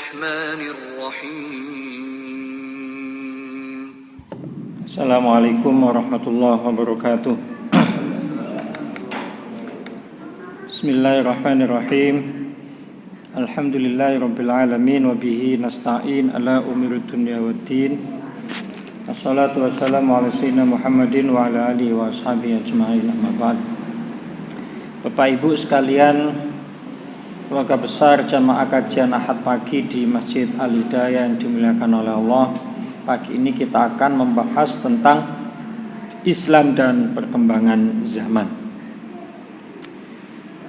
الرحمن الرحيم. السلام عليكم ورحمة الله وبركاته. بسم الله الرحمن الرحيم. الحمد لله رب العالمين وبه نستعين على أمور الدنيا والدين. Assalatu wassalamu ala sayyidina Muhammadin wa ala alihi wa ashabihi ajma'in, amma ba'd. Bapak Ibu sekalian, keluarga besar jamaah kajian Ahad pagi di Masjid Al-Hidayah yang dimuliakan oleh Allah. Pagi ini kita akan membahas tentang Islam dan perkembangan zaman.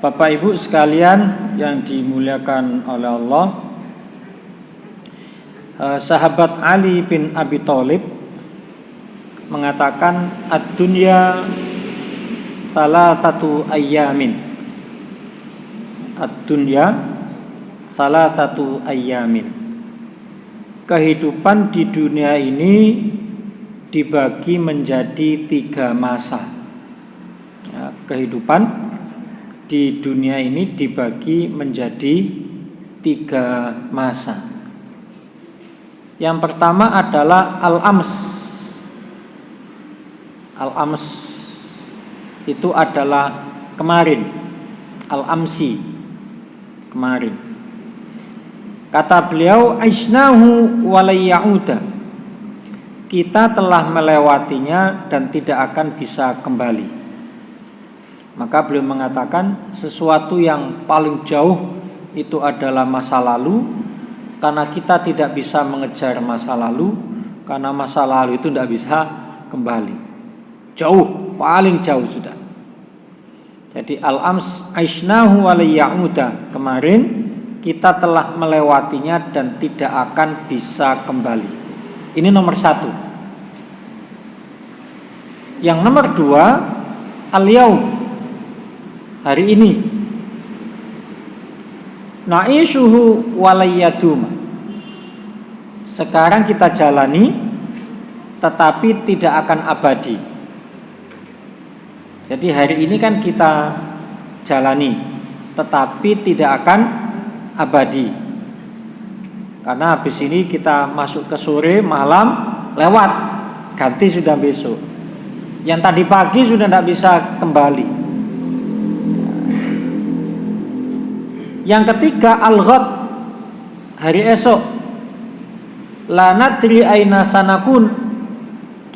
Bapak Ibu sekalian yang dimuliakan oleh Allah, sahabat Ali bin Abi Thalib mengatakan ad-dunya salasatu ayyamin. Ad-dunya salasatu ayyamin. Kehidupan di dunia ini dibagi menjadi 3 masa. Ya, kehidupan di dunia ini dibagi menjadi 3 masa. Yang pertama adalah al-ams. Al-ams itu adalah kemarin. Al-amsi, kemarin. Kata beliau, aisnahu walayyauda. Kita telah melewatinya dan tidak akan bisa kembali. Maka beliau mengatakan sesuatu yang paling jauh itu adalah masa lalu, karena kita tidak bisa mengejar masa lalu, karena masa lalu itu tidak bisa kembali. Jauh, paling jauh sudah. Jadi al-ams aisnahu walayyauda, kemarin kita telah melewatinya dan tidak akan bisa kembali. Ini nomor 1. Yang nomor 2, al-yaum, hari ini. Na'ishuhu walayyaduma, sekarang kita jalani tetapi tidak akan abadi. Jadi hari ini kan kita jalani tetapi tidak akan abadi. Karena habis ini kita masuk ke sore, malam, lewat, ganti sudah besok. Yang tadi pagi sudah tidak bisa kembali. Yang ketiga, al-ghad, hari esok. La nadri aina sanakun,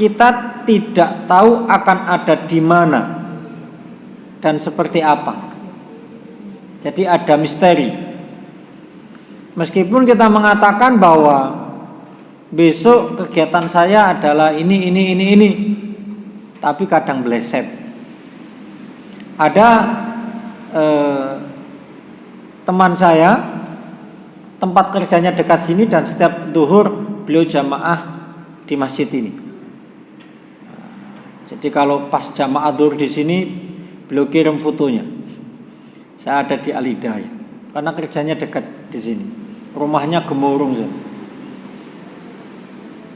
kita tidak tahu akan ada di mana dan seperti apa. Jadi ada misteri. Meskipun kita mengatakan bahwa besok kegiatan saya adalah ini, tapi kadang meleset. Ada teman saya, tempat kerjanya dekat sini, dan setiap zuhur beliau jamaah di masjid ini. Jadi kalau pas jamaah zuhur di sini, beliau kirim fotonya. Saya ada di Al-Hidayah, karena kerjanya dekat di sini. Rumahnya Gemurung.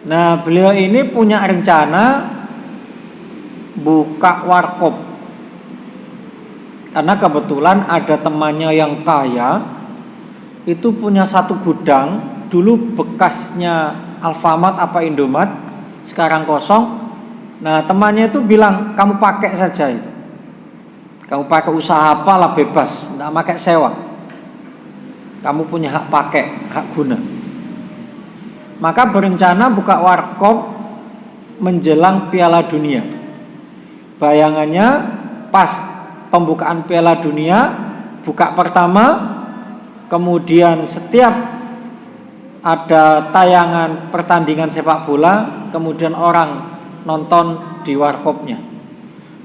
Nah, beliau ini punya rencana buka warkop. Karena kebetulan ada temannya yang kaya, itu punya 1 gudang, dulu bekasnya Alfamart apa Indomaret, sekarang kosong. Nah, temannya itu bilang, kamu pakai saja itu. Kamu pakai usaha apalah, bebas, tidak pakai sewa. Kamu punya hak pakai, hak guna. Maka berencana buka warkop menjelang Piala Dunia. Bayangannya pas pembukaan Piala Dunia, buka pertama, kemudian setiap ada tayangan pertandingan sepak bola, kemudian orang nonton di warkopnya.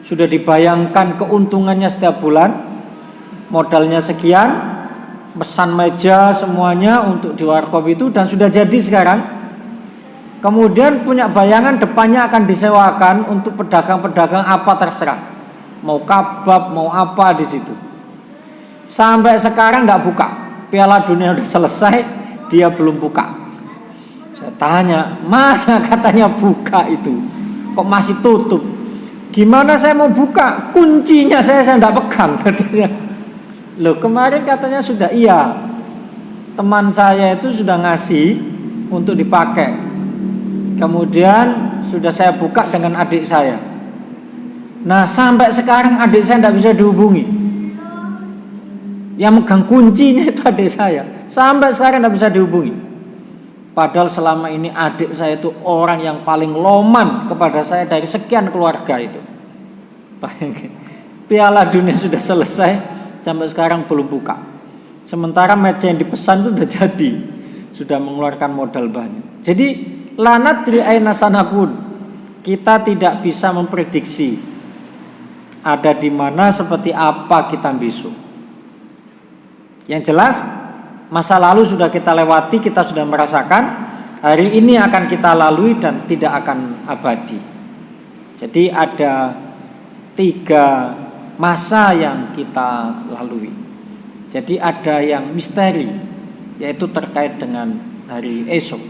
Sudah dibayangkan keuntungannya setiap bulan, modalnya sekian, pesan meja semuanya untuk di warkop itu, dan sudah jadi sekarang. Kemudian punya bayangan depannya akan disewakan untuk pedagang-pedagang apa terserah, mau kabab, mau apa di situ. Sampai sekarang nggak buka. Piala Dunia udah selesai, dia belum buka. Saya tanya, mana katanya buka itu, kok masih tutup? Gimana saya mau buka? Kuncinya saya nggak pegang katanya. Loh, kemarin katanya sudah iya. teman saya itu sudah ngasih untuk dipakai. Kemudian sudah saya buka dengan adik saya. Nah, sampai sekarang adik saya tidak bisa dihubungi. Yang megang kuncinya itu adik saya. Sampai sekarang tidak bisa dihubungi. Padahal selama ini adik saya itu orang yang paling loman kepada saya dari sekian keluarga itu. Piala Dunia sudah selesai, sampai sekarang belum buka. Sementara match yang dipesan itu sudah jadi, sudah mengeluarkan modal banyak. Jadi la nadri aina sanakun, kita tidak bisa memprediksi ada di mana seperti apa kita besok. Yang jelas masa lalu sudah kita lewati, kita sudah merasakan. Hari ini akan kita lalui dan tidak akan abadi. Jadi ada 3 masa yang kita lalui. Jadi ada yang misteri, yaitu terkait dengan hari esok.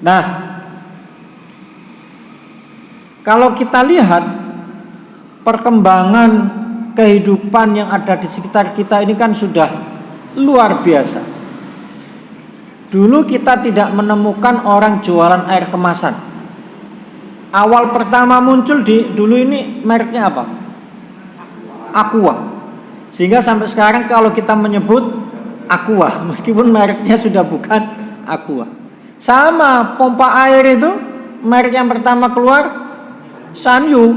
Nah, kalau kita lihat perkembangan kehidupan yang ada di sekitar kita ini kan sudah luar biasa. Dulu kita tidak menemukan orang jualan air kemasan. Awal pertama muncul dulu ini mereknya apa? Aqua. Sehingga sampai sekarang kalau kita menyebut Aqua, meskipun mereknya sudah bukan Aqua. Sama pompa air itu merek yang pertama keluar Sanyo,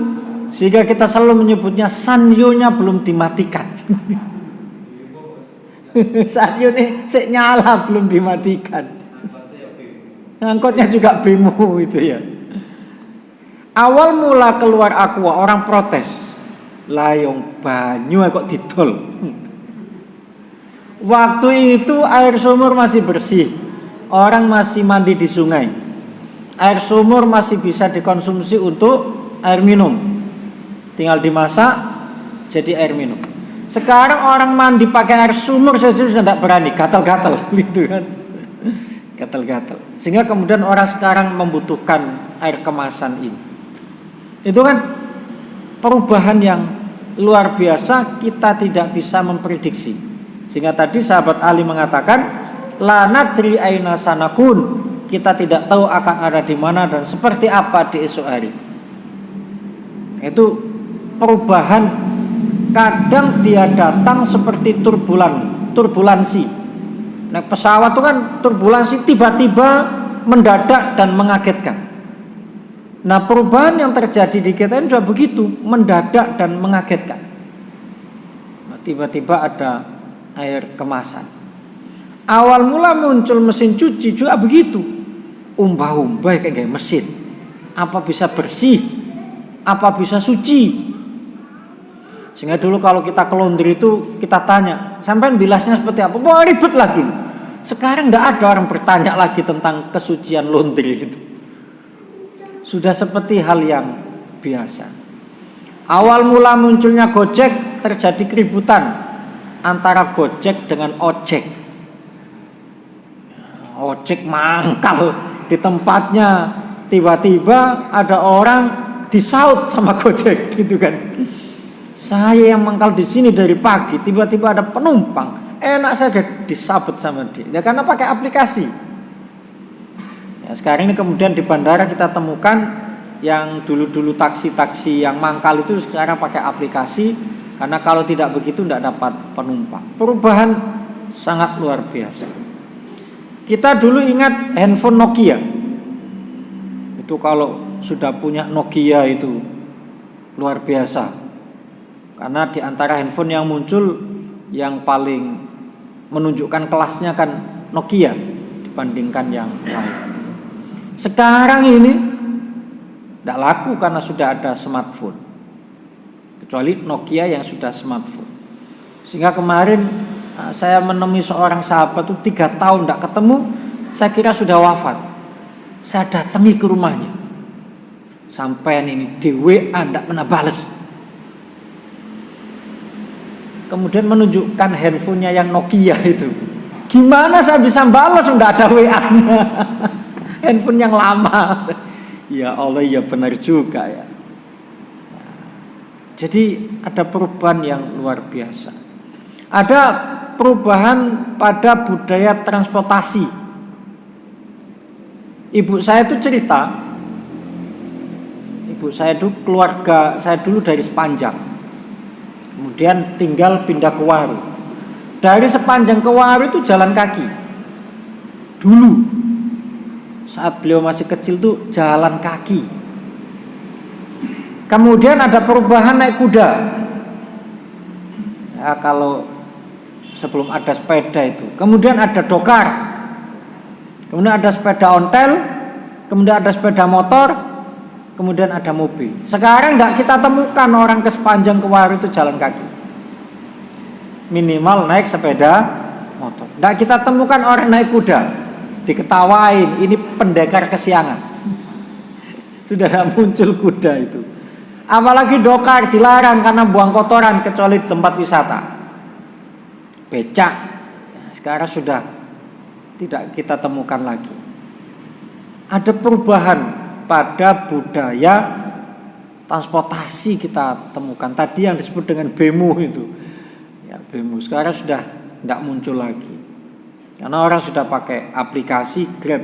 sehingga kita selalu menyebutnya Sanyo-nya belum dimatikan. Sanyo ini nyala belum dimatikan. Angkotnya juga Bemo itu ya. Awal mula keluar Aqua orang protes. Layong banyu kok didol. Waktu itu air sumur masih bersih. Orang masih mandi di sungai. Air sumur masih bisa dikonsumsi untuk air minum. Tinggal dimasak jadi air minum. Sekarang orang mandi pakai air sumur saja sudah tidak berani, gatal-gatal gitu kan. Gatal-gatal. Sehingga kemudian orang sekarang membutuhkan air kemasan ini. Itu kan perubahan yang luar biasa, kita tidak bisa memprediksi. Sehingga tadi sahabat Ali mengatakan la nadri aina sanakun, kita tidak tahu akan ada di mana dan seperti apa di esok hari. Itu perubahan, kadang dia datang seperti turbulansi. Nah, pesawat itu kan turbulansi, tiba-tiba mendadak dan mengagetkan. Nah, perubahan yang terjadi di kita ini juga begitu, mendadak dan mengagetkan. Nah, tiba-tiba ada air kemasan. Awal mula muncul mesin cuci juga begitu, umbah-umbah kayak mesin. Apa bisa bersih? Apa bisa suci? Sehingga dulu kalau kita ke laundry itu kita tanya, sampai bilasnya seperti apa? Wah, ribet lagi. Sekarang tidak ada orang bertanya lagi tentang kesucian laundry itu. Sudah seperti hal yang biasa. Awal mula munculnya Gojek, terjadi keributan antara Gojek dengan ojek. Ojek mangkal di tempatnya, tiba-tiba ada orang disaut sama Gojek gitu kan. Saya yang mangkal di sini dari pagi, tiba-tiba ada penumpang, enak saja disabet sama dia. Ya karena pakai aplikasi. Ya, sekarang ini kemudian di bandara kita temukan yang dulu-dulu taksi-taksi yang mangkal itu sekarang pakai aplikasi, karena kalau tidak begitu tidak dapat penumpang. Perubahan sangat luar biasa. Kita dulu ingat handphone Nokia. Itu kalau sudah punya Nokia itu luar biasa. Karena di antara handphone yang muncul yang paling menunjukkan kelasnya kan Nokia dibandingkan yang lain. Sekarang ini tidak laku karena sudah ada smartphone, kecuali Nokia yang sudah smartphone. Sehingga kemarin saya menemui seorang sahabat itu 3 tahun tidak ketemu, saya kira sudah wafat. Saya datangi ke rumahnya, sampai ini di WA tidak pernah balas. Kemudian menunjukkan handphonenya yang Nokia itu. Gimana saya bisa balas tidak ada WA-nya? Handphone yang lama. Ya Allah, ya benar juga ya. Jadi ada perubahan yang luar biasa. Ada perubahan pada budaya transportasi. Ibu saya itu cerita, ibu saya itu keluarga saya dulu dari Sepanjang, kemudian tinggal pindah ke Waru. Dari Sepanjang ke Waru itu jalan kaki. Dulu saat beliau masih kecil tuh jalan kaki. Kemudian ada perubahan naik kuda. Ya, kalau sebelum ada sepeda itu. Kemudian ada dokar. Kemudian ada sepeda ontel. Kemudian ada sepeda motor. Kemudian ada mobil. Sekarang enggak kita temukan orang ke Sepanjang ke Waru itu jalan kaki. Minimal naik sepeda motor. Enggak kita temukan orang naik kuda. Diketawain, ini pendekar kesiangan. Sudah tidak muncul kuda itu. Apalagi dokar dilarang karena buang kotoran kecuali di tempat wisata. Becak sekarang sudah tidak kita temukan lagi. Ada perubahan pada budaya transportasi kita temukan. Tadi yang disebut dengan bemo itu, ya, bemo sekarang sudah tidak muncul lagi karena orang sudah pakai aplikasi Grab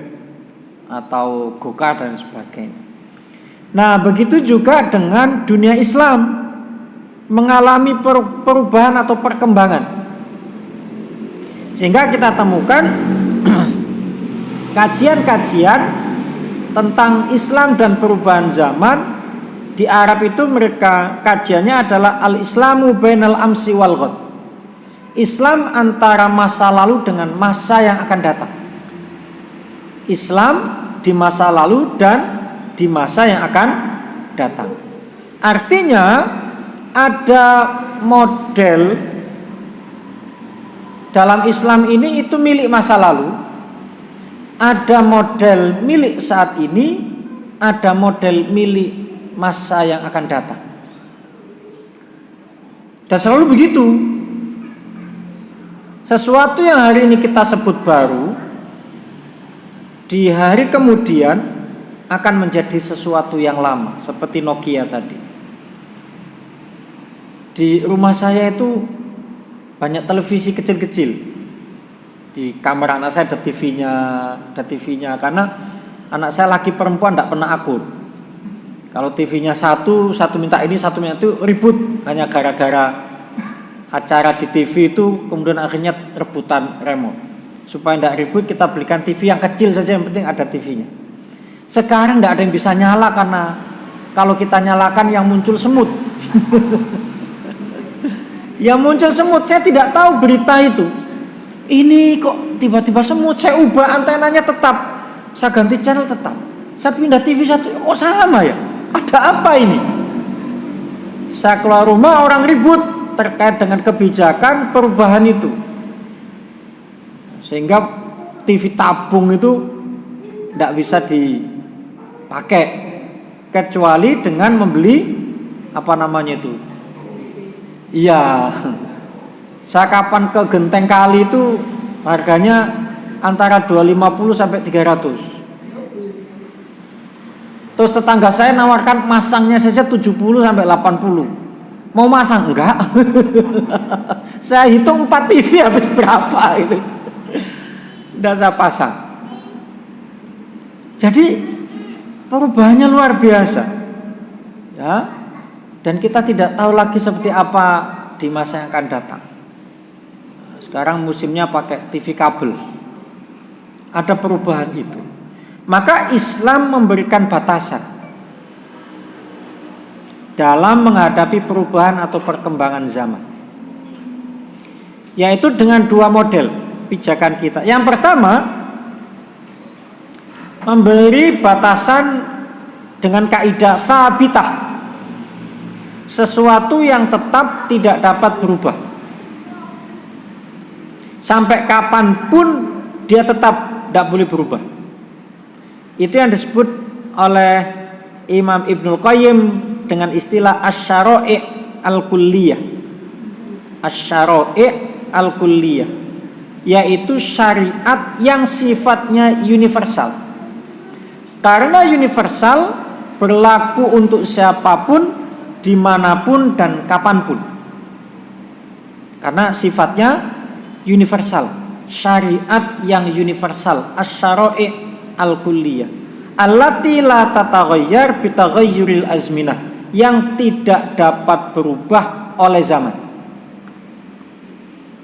atau Gokar dan sebagainya. Nah, begitu juga dengan dunia Islam mengalami perubahan atau perkembangan. Sehingga kita temukan kajian-kajian tentang Islam dan perubahan zaman. Di Arab itu mereka kajiannya adalah al-Islamu bainal amsi wal ghad. Islam antara masa lalu dengan masa yang akan datang. Islam di masa lalu dan di masa yang akan datang. Artinya ada model dalam Islam ini itu milik masa lalu, ada model milik saat ini, ada model milik masa yang akan datang. Dan selalu begitu. Sesuatu yang hari ini kita sebut baru, di hari kemudian akan menjadi sesuatu yang lama, seperti Nokia tadi. Di rumah saya itu banyak televisi kecil-kecil. Di kamar anak saya ada TV-nya karena anak saya laki perempuan tidak pernah akur. Kalau TV-nya satu minta ini, satu minta itu, ribut hanya gara-gara acara di TV itu, kemudian akhirnya rebutan remote. Supaya tidak ribut kita belikan TV yang kecil saja, yang penting ada TV-nya. Sekarang tidak ada yang bisa nyala karena kalau kita nyalakan yang muncul semut. Yang muncul semut, saya tidak tahu berita itu. Ini kok tiba-tiba semut, saya ubah antenanya tetap, saya ganti channel tetap, saya pindah TV satu, kok sama ya? Ada apa ini? Saya keluar rumah, orang ribut terkait dengan kebijakan perubahan itu. Sehingga TV tabung itu tidak bisa dipakai kecuali dengan membeli apa namanya itu. Iya. Saya kapan ke Genteng Kali itu harganya antara 250 sampai 300. Terus tetangga saya nawarkan masangnya saja 70 sampai 80. Mau masang enggak? Saya hitung 4 TV habis berapa itu. Tidak saya pasang. Jadi perubahannya luar biasa. Ya. Dan kita tidak tahu lagi seperti apa di masa yang akan datang. Sekarang musimnya pakai TV kabel. Ada perubahan itu. Maka Islam memberikan batasan dalam menghadapi perubahan atau perkembangan zaman. Yaitu dengan 2 model pijakan kita. Yang pertama, memberi batasan dengan kaidah tsabitah. Sesuatu yang tetap tidak dapat berubah. Sampai kapanpun dia tetap tidak boleh berubah. Itu yang disebut oleh Imam Ibnul Qayyim dengan istilah asy-syara'i' al-kulliyah. Asy-syara'i' al-kulliyah, yaitu syariat yang sifatnya universal. Karena universal berlaku untuk siapapun, dimanapun dan kapanpun. Karena sifatnya universal, syariat yang universal, asy-syara'i' al-kulliyah allati la tataghayyar bi taghayyuril azminah, yang tidak dapat berubah oleh zaman.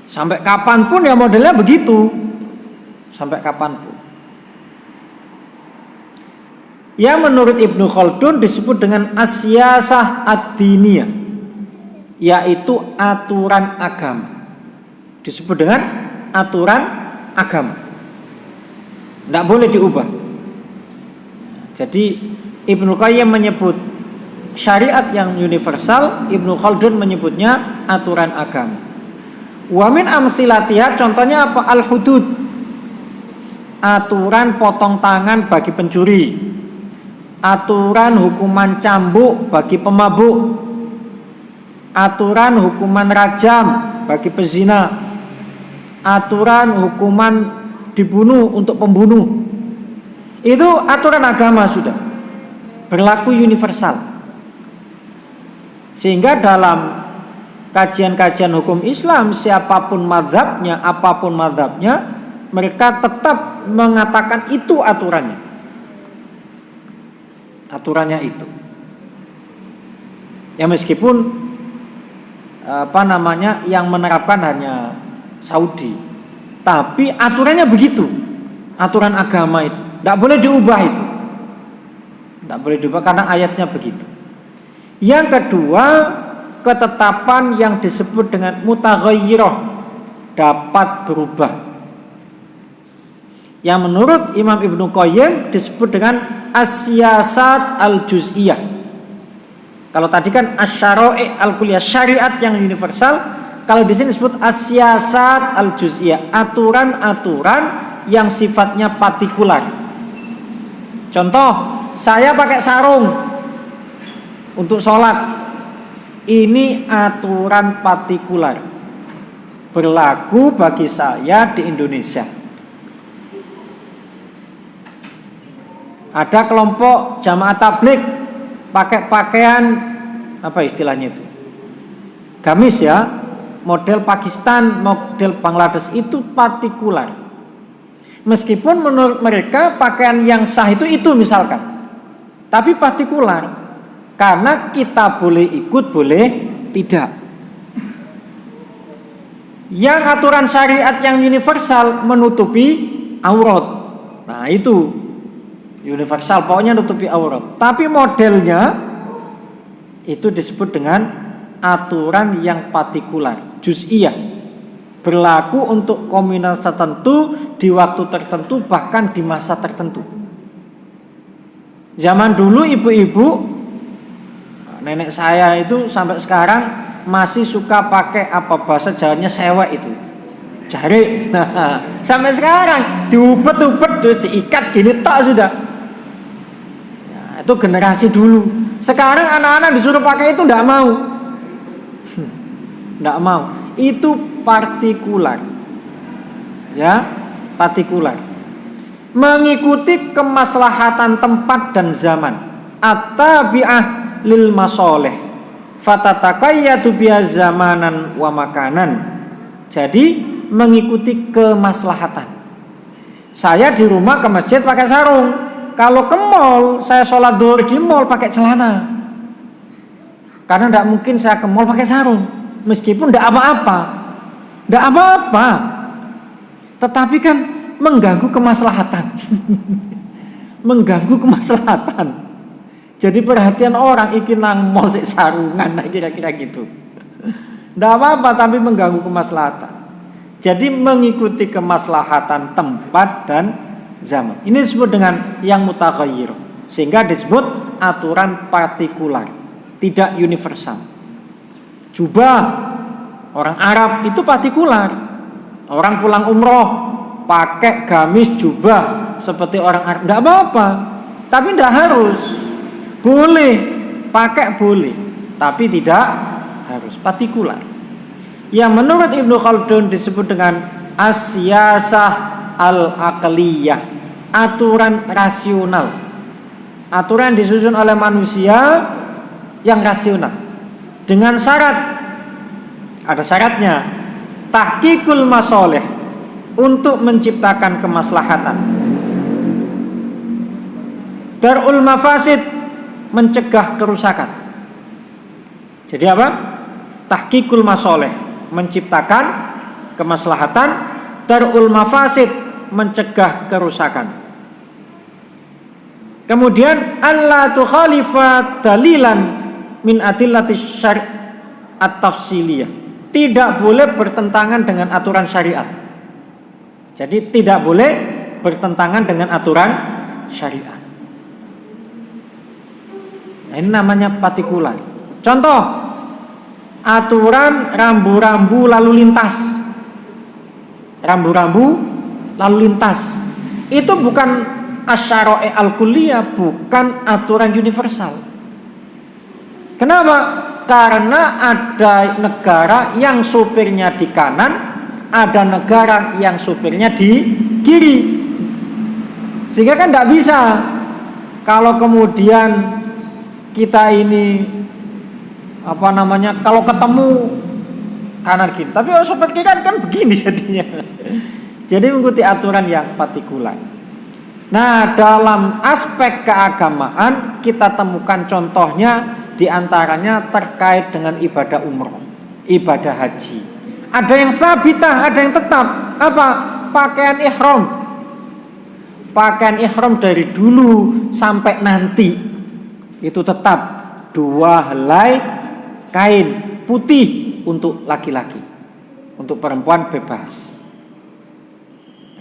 Sampai kapanpun ya modelnya begitu, sampai kapanpun. Ya, menurut Ibnu Khaldun disebut dengan as-siyasah ad-diniyah, yaitu aturan agama. Disebut dengan aturan agama, tidak boleh diubah. Jadi Ibnu Qayyim menyebut syariat yang universal, Ibnu Khaldun menyebutnya aturan agama. Wa min amsilatiha, contohnya apa? Al-hudud, aturan potong tangan bagi pencuri, aturan hukuman cambuk bagi pemabuk, aturan hukuman rajam bagi pezina, aturan hukuman dibunuh untuk pembunuh. Itu aturan agama, sudah berlaku universal. Sehingga dalam kajian-kajian hukum Islam, siapapun mazhabnya, apapun mazhabnya, mereka tetap mengatakan itu aturannya. Aturannya itu. Ya, meskipun yang menerapkan hanya Saudi, tapi aturannya begitu. Aturan agama itu tidak boleh diubah, itu tidak boleh diubah karena ayatnya begitu. Yang kedua, ketetapan yang disebut dengan mutaghayyirah, dapat berubah, yang menurut Imam Ibnu Qayyim disebut dengan as-siyasat al-juz'iyah. Kalau tadi kan asy-syara'i' al-kulliyah, syariat yang universal, kalau di sini disebut as-siyasat al-juz'iyah, aturan-aturan yang sifatnya partikular. Contoh, saya pakai sarung untuk sholat, ini aturan partikular, berlaku bagi saya di Indonesia. Ada kelompok jamaah tabligh pakai pakaian, apa istilahnya itu, gamis ya, model Pakistan, model Bangladesh, itu partikular. Meskipun menurut mereka pakaian yang sah itu misalkan, tapi partikular, karena kita boleh ikut, boleh tidak. Yang aturan syariat yang universal menutupi aurat, nah itu universal, pokoknya nutupi aurat. Tapi modelnya itu disebut dengan aturan yang partikular, juz'iyah, berlaku untuk komunitas tertentu di waktu tertentu, bahkan di masa tertentu. Zaman dulu ibu-ibu, nenek saya itu sampai sekarang masih suka pakai apa bahasa Jawanya sewek itu, jari. Nah, sampai sekarang diubet-ubet, diikat gini tak sudah. Nah, itu generasi dulu. Sekarang anak-anak disuruh pakai itu tidak mau, tidak mau. Itu partikular, ya, partikular, mengikuti kemaslahatan tempat dan zaman, at-tabi'ah lil masoleh, fatatakayyatu biha zamanan wa makanan. Jadi mengikuti kemaslahatan. Saya di rumah ke masjid pakai sarung, kalau ke mall saya sholat zuhur di mall pakai celana, karena tidak mungkin saya ke mall pakai sarung. Meskipun tidak apa-apa, tidak apa-apa, tetapi kan mengganggu kemaslahatan. Mengganggu kemaslahatan. Jadi perhatian orang iki nang mall sik sarungan, kira-kira gitu. Tidak apa-apa, tapi mengganggu kemaslahatan. Jadi mengikuti kemaslahatan tempat dan zaman. Ini disebut dengan yang mutaghayyir, sehingga disebut aturan partikular, tidak universal. Jubah orang Arab itu partikular. Orang pulang umroh pakai gamis jubah seperti orang Arab, tidak apa-apa, tapi tidak harus. Boleh pakai, boleh, tapi tidak harus, partikular. Yang menurut Ibnu Khaldun disebut dengan as-siyasah al-aqliyah, aturan rasional, aturan disusun oleh manusia yang rasional, dengan syarat, ada syaratnya, tahqiqul masoleh, untuk menciptakan kemaslahatan. Darul mafasid, mencegah kerusakan. Jadi apa? Tahqiqul masoleh, menciptakan kemaslahatan. Darul mafasid, mencegah kerusakan. Kemudian Allah tukhalifa dalilan min adillatis syariat tafsiliyah, tidak boleh bertentangan dengan aturan syariat. Jadi tidak boleh bertentangan dengan aturan syariat. Nah, ini namanya partikular. Contoh, aturan rambu-rambu lalu lintas. Rambu-rambu lalu lintas itu bukan asy-syara'i al-kulliyah, bukan aturan universal. Kenapa? Karena ada negara yang supirnya di kanan, ada negara yang supirnya di kiri. Sehingga kan tidak bisa kalau kemudian kita ini kalau ketemu kanan kiri, tapi supir kiri kan begini jadinya. Jadi mengikuti aturan yang partikular. Nah, dalam aspek keagamaan kita temukan contohnya, diantaranya terkait dengan ibadah umroh, ibadah haji. Ada yang sabitah, ada yang tetap. Apa? Pakaian ihram. Pakaian ihram dari dulu sampai nanti itu tetap 2 helai kain putih untuk laki-laki. Untuk perempuan bebas.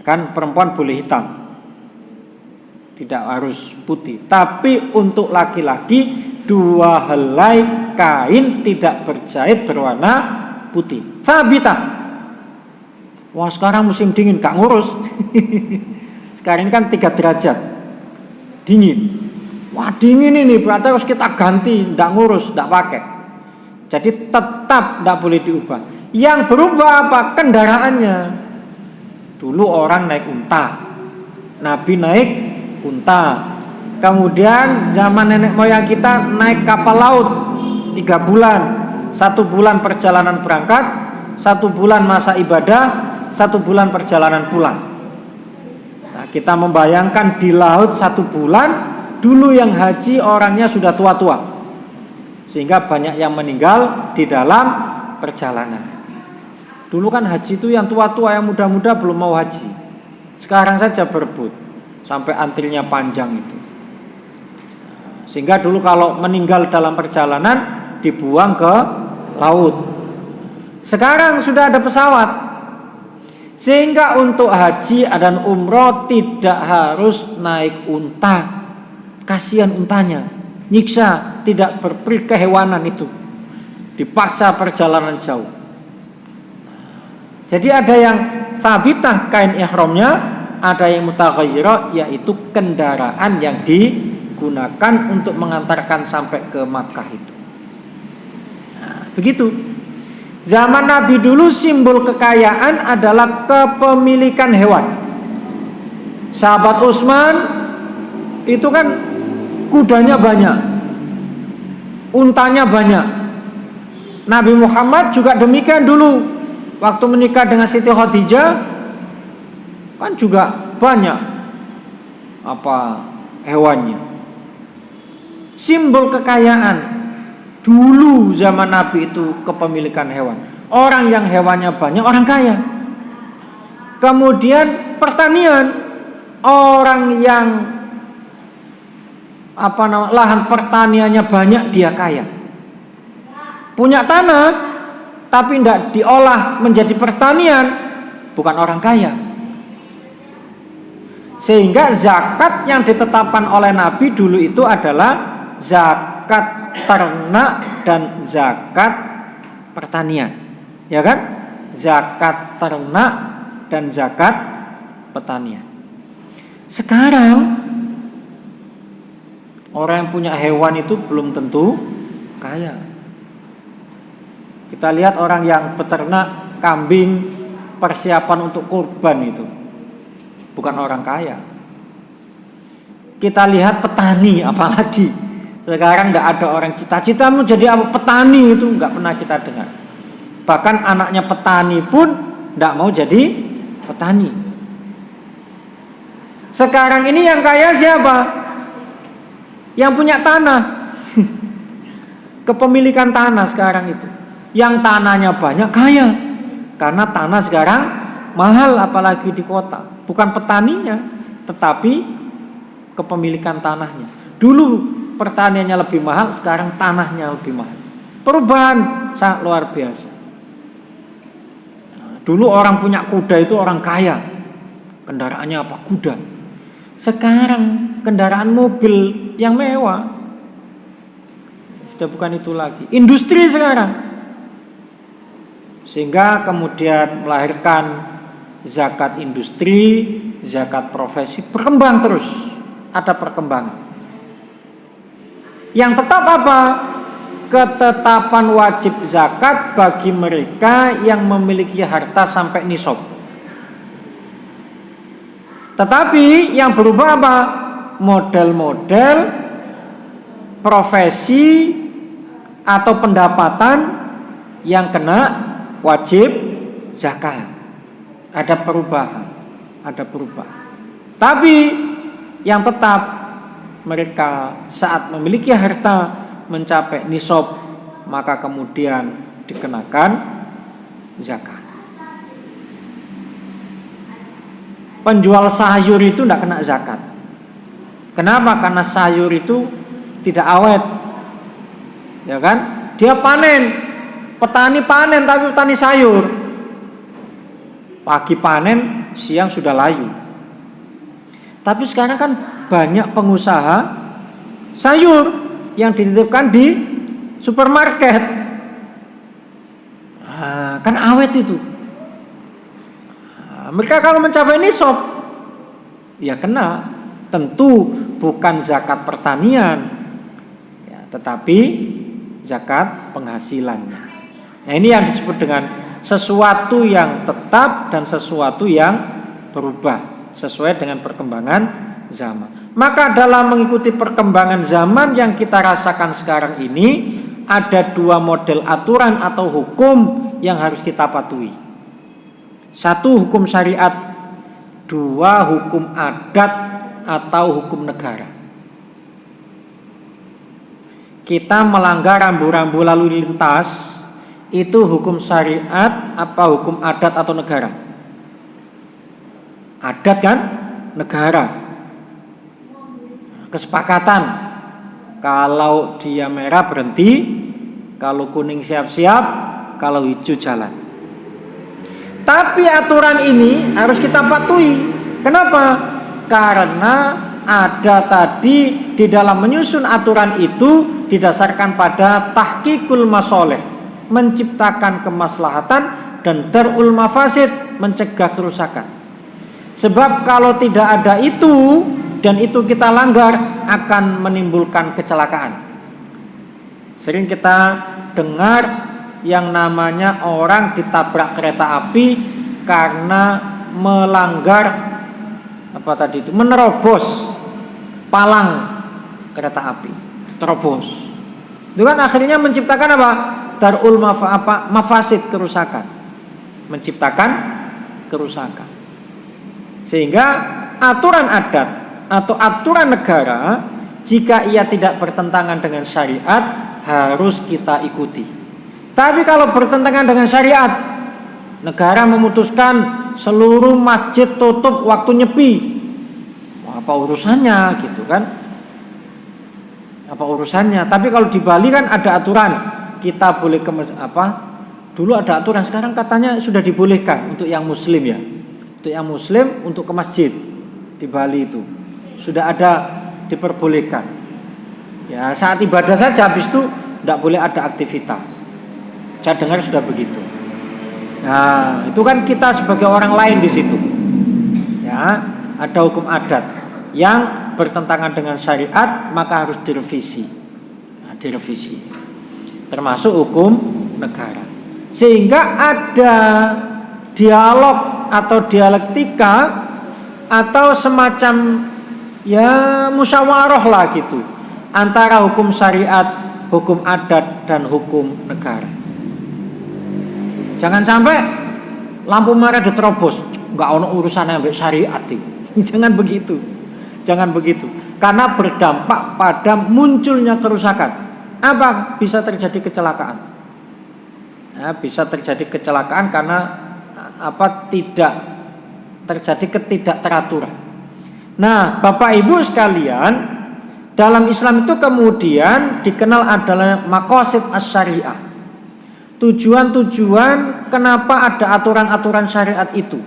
Kan perempuan boleh hitam, tidak harus putih. Tapi untuk laki-laki 2 helai kain tidak berjahit berwarna putih. Sabitah. Wah, sekarang musim dingin gak ngurus. Sekarang ini kan 3 derajat dingin. Wah, dingin ini berarti harus kita ganti, tidak ngurus, tidak pakai. Jadi tetap tidak boleh diubah. Yang berubah apa? Kendaraannya. Dulu orang naik unta, Nabi naik unta. Kemudian zaman nenek moyang kita naik kapal laut 3 bulan. 1 bulan perjalanan berangkat, 1 bulan masa ibadah, 1 bulan perjalanan pulang. Nah, kita membayangkan di laut 1 bulan. Dulu yang haji orangnya sudah tua-tua, sehingga banyak yang meninggal di dalam perjalanan. Dulu kan haji itu yang tua-tua, yang muda-muda belum mau haji. Sekarang saja berebut, sampai antrinya panjang itu. Sehingga dulu kalau meninggal dalam perjalanan dibuang ke laut. Sekarang sudah ada pesawat. Sehingga untuk haji dan umroh tidak harus naik unta. Kasihan untanya, nyiksa, tidak berperi kehewanan itu. Dipaksa perjalanan jauh. Jadi ada yang sabitah kain ihramnya, ada yang mutaghayyirah, yaitu kendaraan yang digunakan untuk mengantarkan sampai ke Makkah itu. Nah, begitu. Zaman Nabi dulu simbol kekayaan adalah kepemilikan hewan. Sahabat Utsman itu kan kudanya banyak, untanya banyak. Nabi Muhammad juga demikian dulu. Waktu menikah dengan Siti Khadijah kan juga banyak hewannya. Simbol kekayaan dulu zaman Nabi itu kepemilikan hewan. Orang yang hewannya banyak orang kaya. Kemudian pertanian, orang yang lahan pertaniannya banyak dia kaya. Punya tanah tapi tidak diolah menjadi pertanian, bukan orang kaya. Sehingga zakat yang ditetapkan oleh Nabi dulu itu adalah zakat ternak dan zakat pertanian, ya kan? Zakat ternak dan zakat pertanian. Sekarang orang yang punya hewan itu belum tentu kaya. Kita lihat orang yang peternak kambing, persiapan untuk kurban itu bukan orang kaya. Kita lihat petani, apalagi sekarang tidak ada orang cita-citamu jadi apa petani, itu nggak pernah kita dengar. Bahkan anaknya petani pun tidak mau jadi petani. Sekarang ini yang kaya siapa? Yang punya tanah. Kepemilikan tanah sekarang itu. Yang tanahnya banyak kaya. Karena tanah sekarang mahal apalagi di kota. Bukan petaninya, tetapi kepemilikan tanahnya. Dulu pertaniannya lebih mahal, sekarang tanahnya lebih mahal. Perubahan sangat luar biasa. Dulu orang punya kuda itu orang kaya. Kendaraannya apa? Kuda. Sekarang kendaraan mobil yang mewah. Sudah bukan itu lagi. Industri sekarang. Sehingga kemudian melahirkan zakat industri, zakat profesi, berkembang terus. Ada perkembangan. Yang tetap apa? Ketetapan wajib zakat bagi mereka yang memiliki harta sampai nisab. Tetapi yang berubah apa? Model-model profesi atau pendapatan yang kena wajib zakat. Ada perubahan. Tapi yang tetap mereka saat memiliki harta mencapai nisab, maka kemudian dikenakan zakat. Penjual sayur itu tidak kena zakat. Kenapa? Karena sayur itu tidak awet, ya kan? Dia panen, petani panen tapi petani sayur. Pagi panen, siang sudah layu. Tapi sekarang kan banyak pengusaha sayur yang dititipkan di supermarket. Nah, kan awet itu. Nah, mereka kalau mencapai nisab, ya kena. Tentu bukan zakat pertanian, ya, tetapi zakat penghasilannya. Nah, ini yang disebut dengan sesuatu yang tetap dan sesuatu yang berubah sesuai dengan perkembangan zaman. Maka dalam mengikuti perkembangan zaman yang kita rasakan sekarang ini, ada dua model aturan atau hukum yang harus kita patuhi. Satu hukum syariat, dua hukum adat atau hukum negara. Kita melanggar rambu-rambu lalu lintas, itu hukum syariat apa hukum adat atau negara? Adat kan? Negara. Kesepakatan. Kalau dia merah berhenti, kalau kuning siap-siap, kalau hijau jalan. Tapi aturan ini harus kita patuhi. Kenapa? Karena ada tadi di dalam menyusun aturan itu didasarkan pada tahqiqul masoleh, menciptakan kemaslahatan, dan darul mafasid, mencegah kerusakan. Sebab kalau tidak ada itu dan itu kita langgar, akan menimbulkan kecelakaan. Sering kita dengar yang namanya orang ditabrak kereta api karena melanggar apa tadi itu, menerobos palang kereta api, terobos. Itu kan akhirnya menciptakan apa? Darul mafasid, kerusakan. Menciptakan kerusakan. Sehingga aturan adat atau aturan negara, jika ia tidak bertentangan dengan syariat, harus kita ikuti. Tapi kalau bertentangan dengan syariat, negara memutuskan seluruh masjid tutup waktu nyepi, apa urusannya gitu kan? Apa urusannya? Tapi kalau di Bali kan ada aturan, kita boleh ke dulu ada aturan, sekarang katanya sudah dibolehkan untuk yang muslim ya. Untuk yang muslim untuk ke masjid di Bali itu sudah ada, diperbolehkan. Ya, saat ibadah saja, habis itu tidak boleh ada aktivitas. Saya dengar sudah begitu. Nah, itu kan kita sebagai orang lain di situ. Ya, ada hukum adat yang bertentangan dengan syariat, maka harus direvisi. Nah, direvisi. Termasuk hukum negara. Sehingga ada dialog atau dialektika atau semacam ya musyawarah lah gitu antara hukum syariat, hukum adat, dan hukum negara. Jangan sampai lampu merah diterobos, nggak ono urusannya ambek syariat. Jangan begitu. Jangan begitu. Karena berdampak pada munculnya kerusakan. Apa? Bisa terjadi kecelakaan. Ya, bisa terjadi kecelakaan karena tidak terjadi ketidakteraturan. Nah, Bapak Ibu sekalian, dalam Islam itu kemudian dikenal adalah maqasid asy-syariah. Tujuan-tujuan kenapa ada aturan-aturan syariat itu.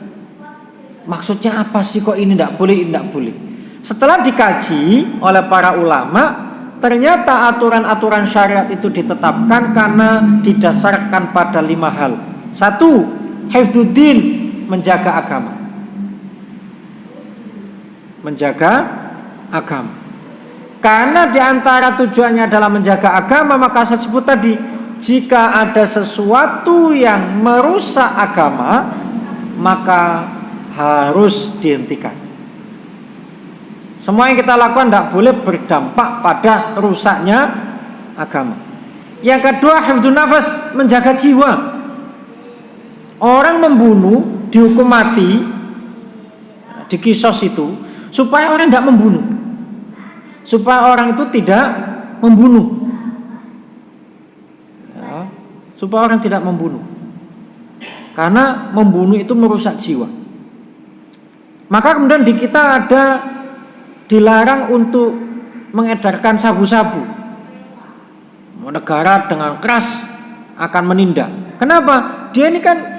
Maksudnya apa sih kok ini tidak boleh, ini tidak boleh. Setelah dikaji oleh para ulama, ternyata aturan-aturan syariat itu ditetapkan karena didasarkan pada 5 hal. 1. Hifdzuddin, menjaga agama. Menjaga agama. Karena diantara tujuannya adalah menjaga agama, maka saya sebut tadi, jika ada sesuatu yang merusak agama, maka harus dihentikan. Semua yang kita lakukan tidak boleh berdampak pada rusaknya agama. Yang kedua, hifdzun nafas, menjaga jiwa. Orang membunuh dihukum mati di kisos itu supaya orang tidak membunuh, supaya orang itu tidak membunuh, ya, supaya orang tidak membunuh, karena membunuh itu merusak jiwa. Maka kemudian di kita ada dilarang untuk mengedarkan sabu-sabu. Negara dengan keras akan menindak. Kenapa? Dia ini kan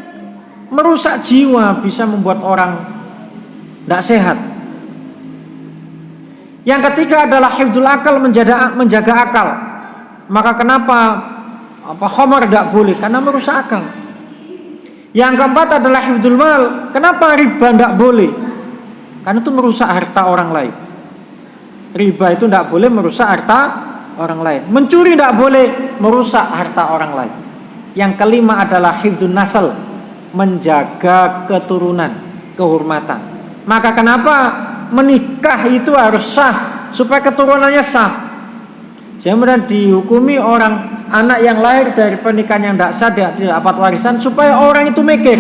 merusak jiwa, bisa membuat orang tidak sehat. Yang ketiga adalah hifdzul akal, menjaga akal. Maka kenapa khamar tidak boleh? Karena merusak akal. Yang keempat adalah hifdzul mal. Kenapa riba tidak boleh? Karena itu merusak harta orang lain. Riba itu tidak boleh, merusak harta orang lain. Mencuri tidak boleh, merusak harta orang lain. Yang kelima adalah hifdzun nasl, menjaga keturunan, kehormatan. Maka kenapa menikah itu harus sah, supaya keturunannya sah. Kemudian dihukumi orang, anak yang lahir dari pernikahan yang tidak sah tidak dapat warisan, supaya orang itu mikir,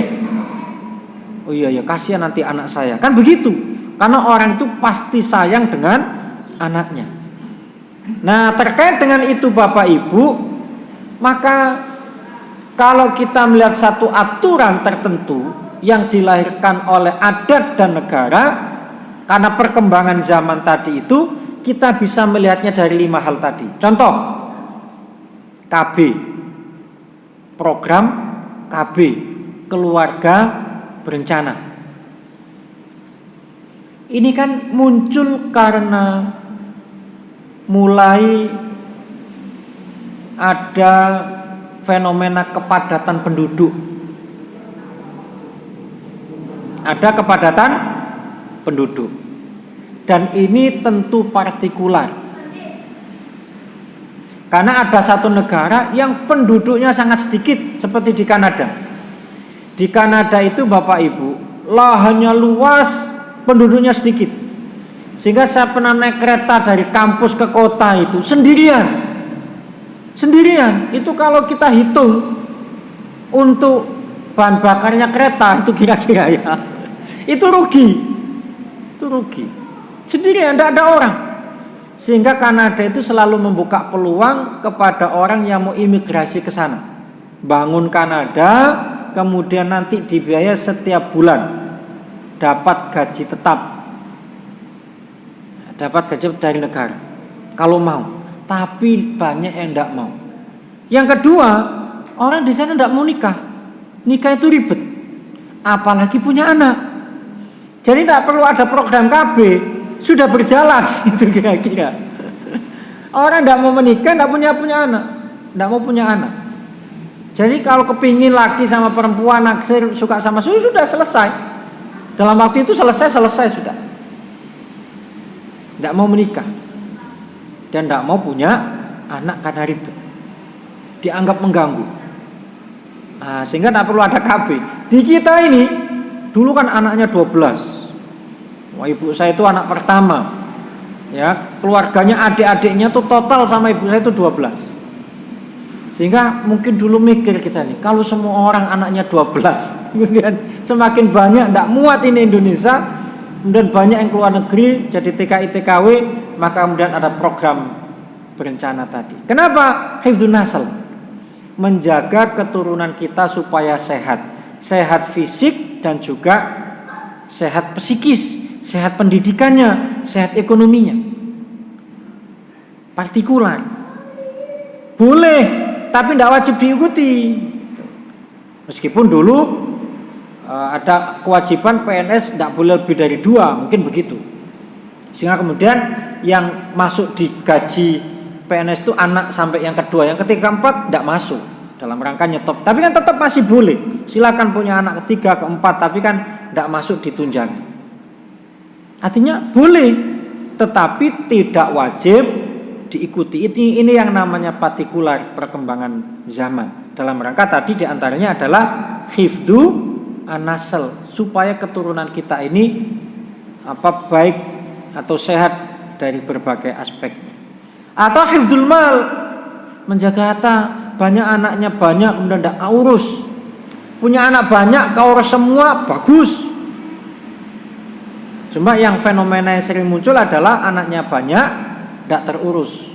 oh iya ya, kasihan nanti anak saya. Kan begitu. Karena orang itu pasti sayang dengan anaknya. Nah, terkait dengan itu Bapak Ibu, maka kalau kita melihat satu aturan tertentu yang dilahirkan oleh adat dan negara, karena perkembangan zaman tadi itu, kita bisa melihatnya dari 5 hal tadi. Contoh, KB, program KB, keluarga berencana. Ini kan muncul karena mulai ada fenomena kepadatan penduduk. Ada kepadatan penduduk. Dan ini tentu partikular. Karena ada satu negara yang penduduknya sangat sedikit, seperti di Kanada. Di Kanada itu Bapak Ibu, lahannya luas, penduduknya sedikit. Sehingga saya pernah naik kereta dari kampus ke kota itu sendirian. Sendirian, itu kalau kita hitung untuk bahan bakarnya kereta itu kira-kira ya, itu rugi. Itu rugi. Sendirian, tidak ada orang. Sehingga Kanada itu selalu membuka peluang kepada orang yang mau imigrasi ke sana. Bangun Kanada, kemudian nanti dibiayai setiap bulan, dapat gaji tetap, dapat gaji dari negara kalau mau. Tapi banyak yang tidak mau. Yang kedua, orang di sana tidak mau nikah. Nikah itu ribet, apalagi punya anak. Jadi tidak perlu ada program KB, sudah berjalan itu kira-kira. Orang tidak mau menikah, tidak punya anak, tidak mau punya anak. Jadi kalau kepingin laki sama perempuan, naksir, suka sama sudah selesai. Dalam waktu itu selesai sudah. Tidak mau menikah dan tidak mau punya anak karena ribet, dianggap mengganggu. Nah, sehingga tidak perlu ada KB. Di kita ini dulu kan anaknya 12. Wah, ibu saya itu anak pertama. Ya, keluarganya adik-adiknya tuh total sama ibu saya itu 12. Sehingga mungkin dulu mikir kita nih, kalau semua orang anaknya 12, kemudian semakin banyak tidak muat ini Indonesia, kemudian banyak yang keluar negeri jadi TKI TKW, maka kemudian ada program berencana tadi. Kenapa? Hifdzun nasl, menjaga keturunan kita supaya sehat, sehat fisik dan juga sehat psikis, sehat pendidikannya, sehat ekonominya. Partikular boleh, tapi tidak wajib diikuti. Meskipun dulu ada kewajiban PNS tidak boleh lebih dari 2, mungkin begitu. Sehingga kemudian yang masuk di gaji PNS itu anak sampai yang kedua, yang ketiga, keempat tidak masuk dalam rangka nyetop. Tapi kan tetap masih boleh. Silakan punya anak ketiga, keempat, tapi kan tidak masuk ditunjangi. Artinya boleh, tetapi tidak wajib diikuti. Ini yang namanya partikular perkembangan zaman. Dalam rangka tadi diantaranya adalah hifdzu an-nasl, supaya keturunan kita ini baik atau sehat dari berbagai aspeknya. Atau hifdzul mal, menjaga harta, banyak anaknya banyak kemudian tidak urus. Punya anak banyak kau urus semua, bagus. Cuma yang fenomena yang sering muncul adalah anaknya banyak tidak terurus,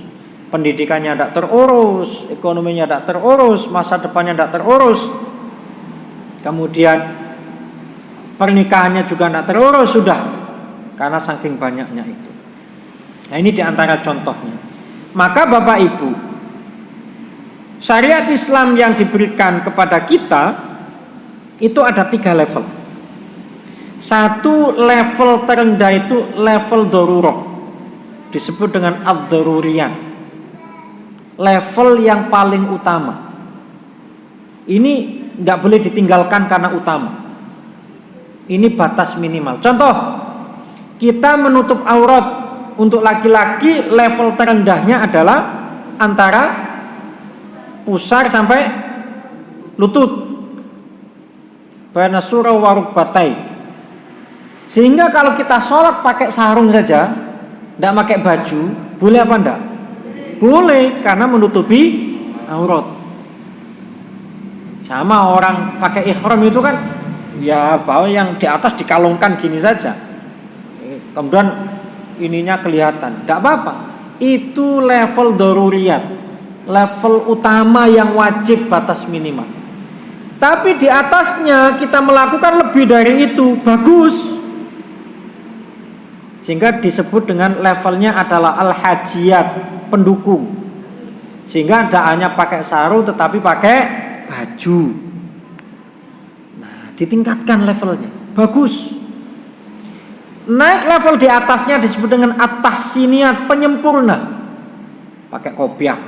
pendidikannya tidak terurus, ekonominya tidak terurus, masa depannya tidak terurus, kemudian pernikahannya juga tidak terurus sudah, karena saking banyaknya itu. Nah, ini diantara contohnya. Maka Bapak Ibu, syariat Islam yang diberikan kepada kita itu ada 3 level. Satu level terendah itu level darurat, disebut dengan ad-daruriyat, level yang paling utama. Ini tidak boleh ditinggalkan karena utama. Ini batas minimal. Contoh, kita menutup aurat untuk laki-laki, level terendahnya adalah antara pusar sampai lutut, baina surah wa rukbatai. Sehingga kalau kita sholat pakai sarung saja, tidak pakai baju, boleh apa enggak? Boleh, karena menutupi aurat. Sama orang pakai ihram itu kan, ya bahwa yang di atas dikalungkan gini saja, kemudian ininya kelihatan, tidak apa-apa. Itu level daruriyat, level utama yang wajib, batas minimal. Tapi di atasnya kita melakukan lebih dari itu, bagus. Sehingga disebut dengan levelnya adalah al-hajiyat, pendukung. Sehingga tidak hanya pakai sarung tetapi pakai baju. Nah, ditingkatkan levelnya, bagus. Naik level di atasnya disebut dengan at-tahsiniyat, penyempurna. Pakai kopiah,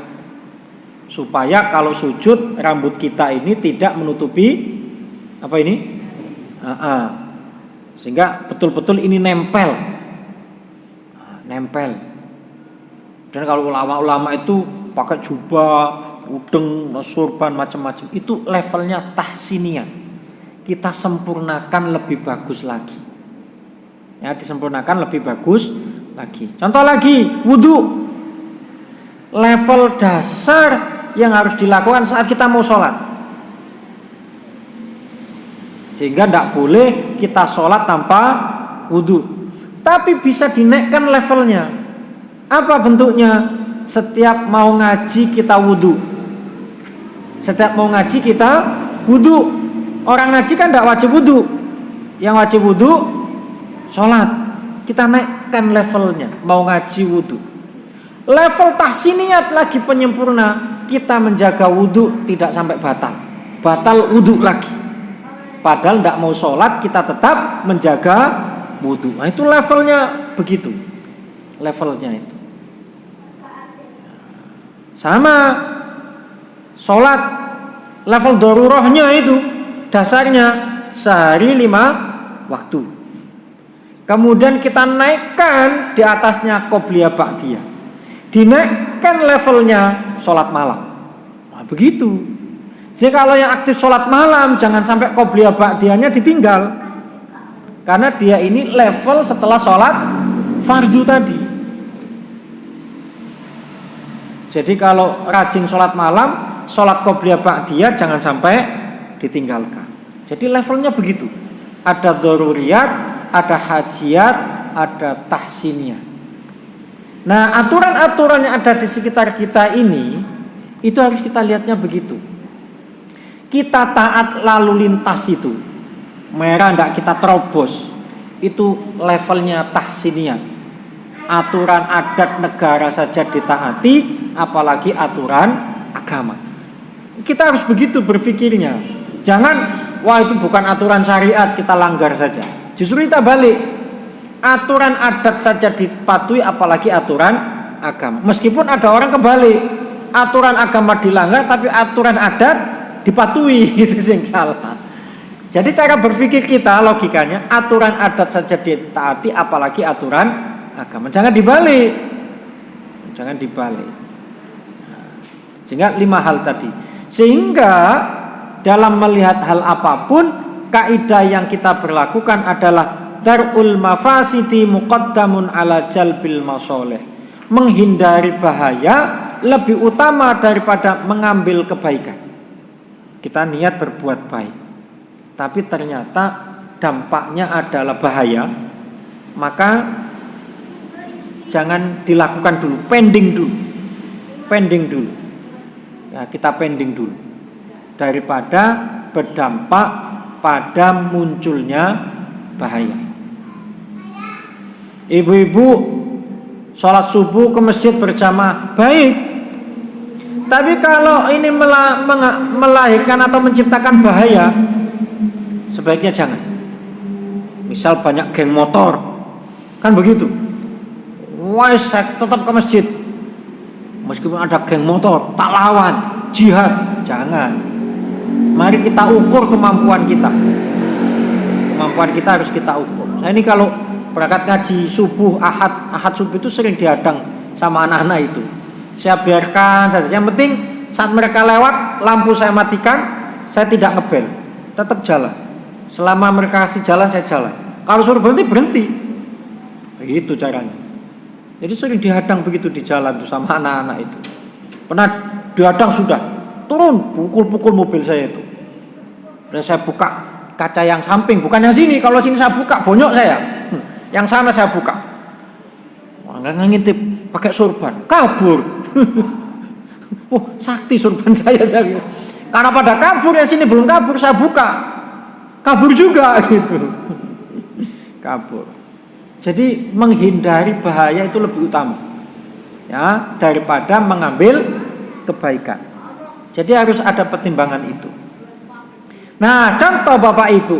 supaya kalau sujud rambut kita ini tidak menutupi apa ini? Sehingga betul-betul ini nempel. Dan kalau ulama-ulama itu pakai jubah, udeng, surban, macam-macam, itu levelnya tahsiniyat. Kita sempurnakan lebih bagus lagi. Ya, disempurnakan lebih bagus lagi. Contoh lagi, wudu. Level dasar yang harus dilakukan saat kita mau sholat. Sehingga tidak boleh kita sholat tanpa wudu. Tapi bisa dinaikkan levelnya. Apa bentuknya? Setiap mau ngaji kita wudu. Setiap mau ngaji kita wudu. Orang ngaji kan tidak wajib wudu. Yang wajib wudu sholat. Kita naikkan levelnya, mau ngaji wudu. Level tahsiniyat lagi penyempurna, kita menjaga wudu tidak sampai batal. Batal wudu lagi. Padahal tidak mau sholat, kita tetap menjaga wudu. Nah, itu levelnya begitu. Levelnya itu. Sama sholat, level darurahnya itu dasarnya sehari 5 waktu. Kemudian kita naikkan di atasnya qobliyah ba'diyah. Dinaikkan levelnya sholat malam. Nah, begitu. Jadi kalau yang aktif sholat malam, jangan sampai qobliyah ba'diyahnya ditinggal. Karena dia ini level setelah sholat fardu tadi. Jadi kalau rajin sholat malam, sholat qobliyah ba'diyah jangan sampai ditinggalkan. Jadi levelnya begitu. Ada dzaruriyat, ada hajiyat, ada tahsiniyah. Nah, aturan-aturan yang ada di sekitar kita ini itu harus kita lihatnya begitu. Kita taat lalu lintas itu, merah ndak kita terobos, itu levelnya tahsiniyah. Aturan adat negara saja ditaati, apalagi aturan agama. Kita harus begitu berpikirnya. Jangan, wah itu bukan aturan syariat, kita langgar saja. Justru kita balik, aturan adat saja dipatuhi, apalagi aturan agama. Meskipun ada orang kebalik, aturan agama dilanggar tapi aturan adat dipatuhi, itu yang salah. Jadi cara berpikir kita logikanya, aturan adat saja ditaati, apalagi aturan agama. Jangan dibalik. Jangan dibalik. Sehingga 5 hal tadi. Sehingga dalam melihat hal apapun, kaidah yang kita berlakukan adalah darul mafasidi muqaddamun ala jalbil masoleh. Menghindari bahaya lebih utama daripada mengambil kebaikan. Kita niat berbuat baik, tapi ternyata dampaknya adalah bahaya, maka jangan dilakukan dulu, pending dulu. Ya, kita pending dulu daripada berdampak pada munculnya bahaya. Ibu-ibu sholat subuh ke masjid berjamaah baik, tapi kalau ini melahirkan atau menciptakan bahaya, sebaiknya jangan. Misal banyak geng motor, kan begitu. Wah, saya tetap ke masjid meskipun ada geng motor, tak lawan, jihad, jangan. Mari kita ukur kemampuan kita. Kemampuan kita harus kita ukur. Saya ini kalau berangkat ngaji subuh, ahad subuh itu sering dihadang sama anak-anak itu. Saya biarkan saja. Yang penting saat mereka lewat, lampu saya matikan, saya tidak ngebel, tetap jalan. Selama mereka kasih jalan, saya jalan. Kalau suruh berhenti. Begitu caranya. Jadi sering dihadang begitu di jalan tuh sama anak-anak itu. Pernah dihadang sudah, turun, pukul-pukul mobil saya itu. Dan saya buka kaca yang samping, bukan yang sini. Kalau sini saya buka, bonyok saya. Yang sana saya buka. Wah, nggak ngintip, pakai sorban, kabur. Oh, sakti sorban saya. Karena pada kabur, yang sini belum kabur, saya buka. Kabur juga gitu. Kabur. Jadi menghindari bahaya itu lebih utama, ya, daripada mengambil kebaikan. Jadi harus ada pertimbangan itu. Nah, contoh Bapak Ibu,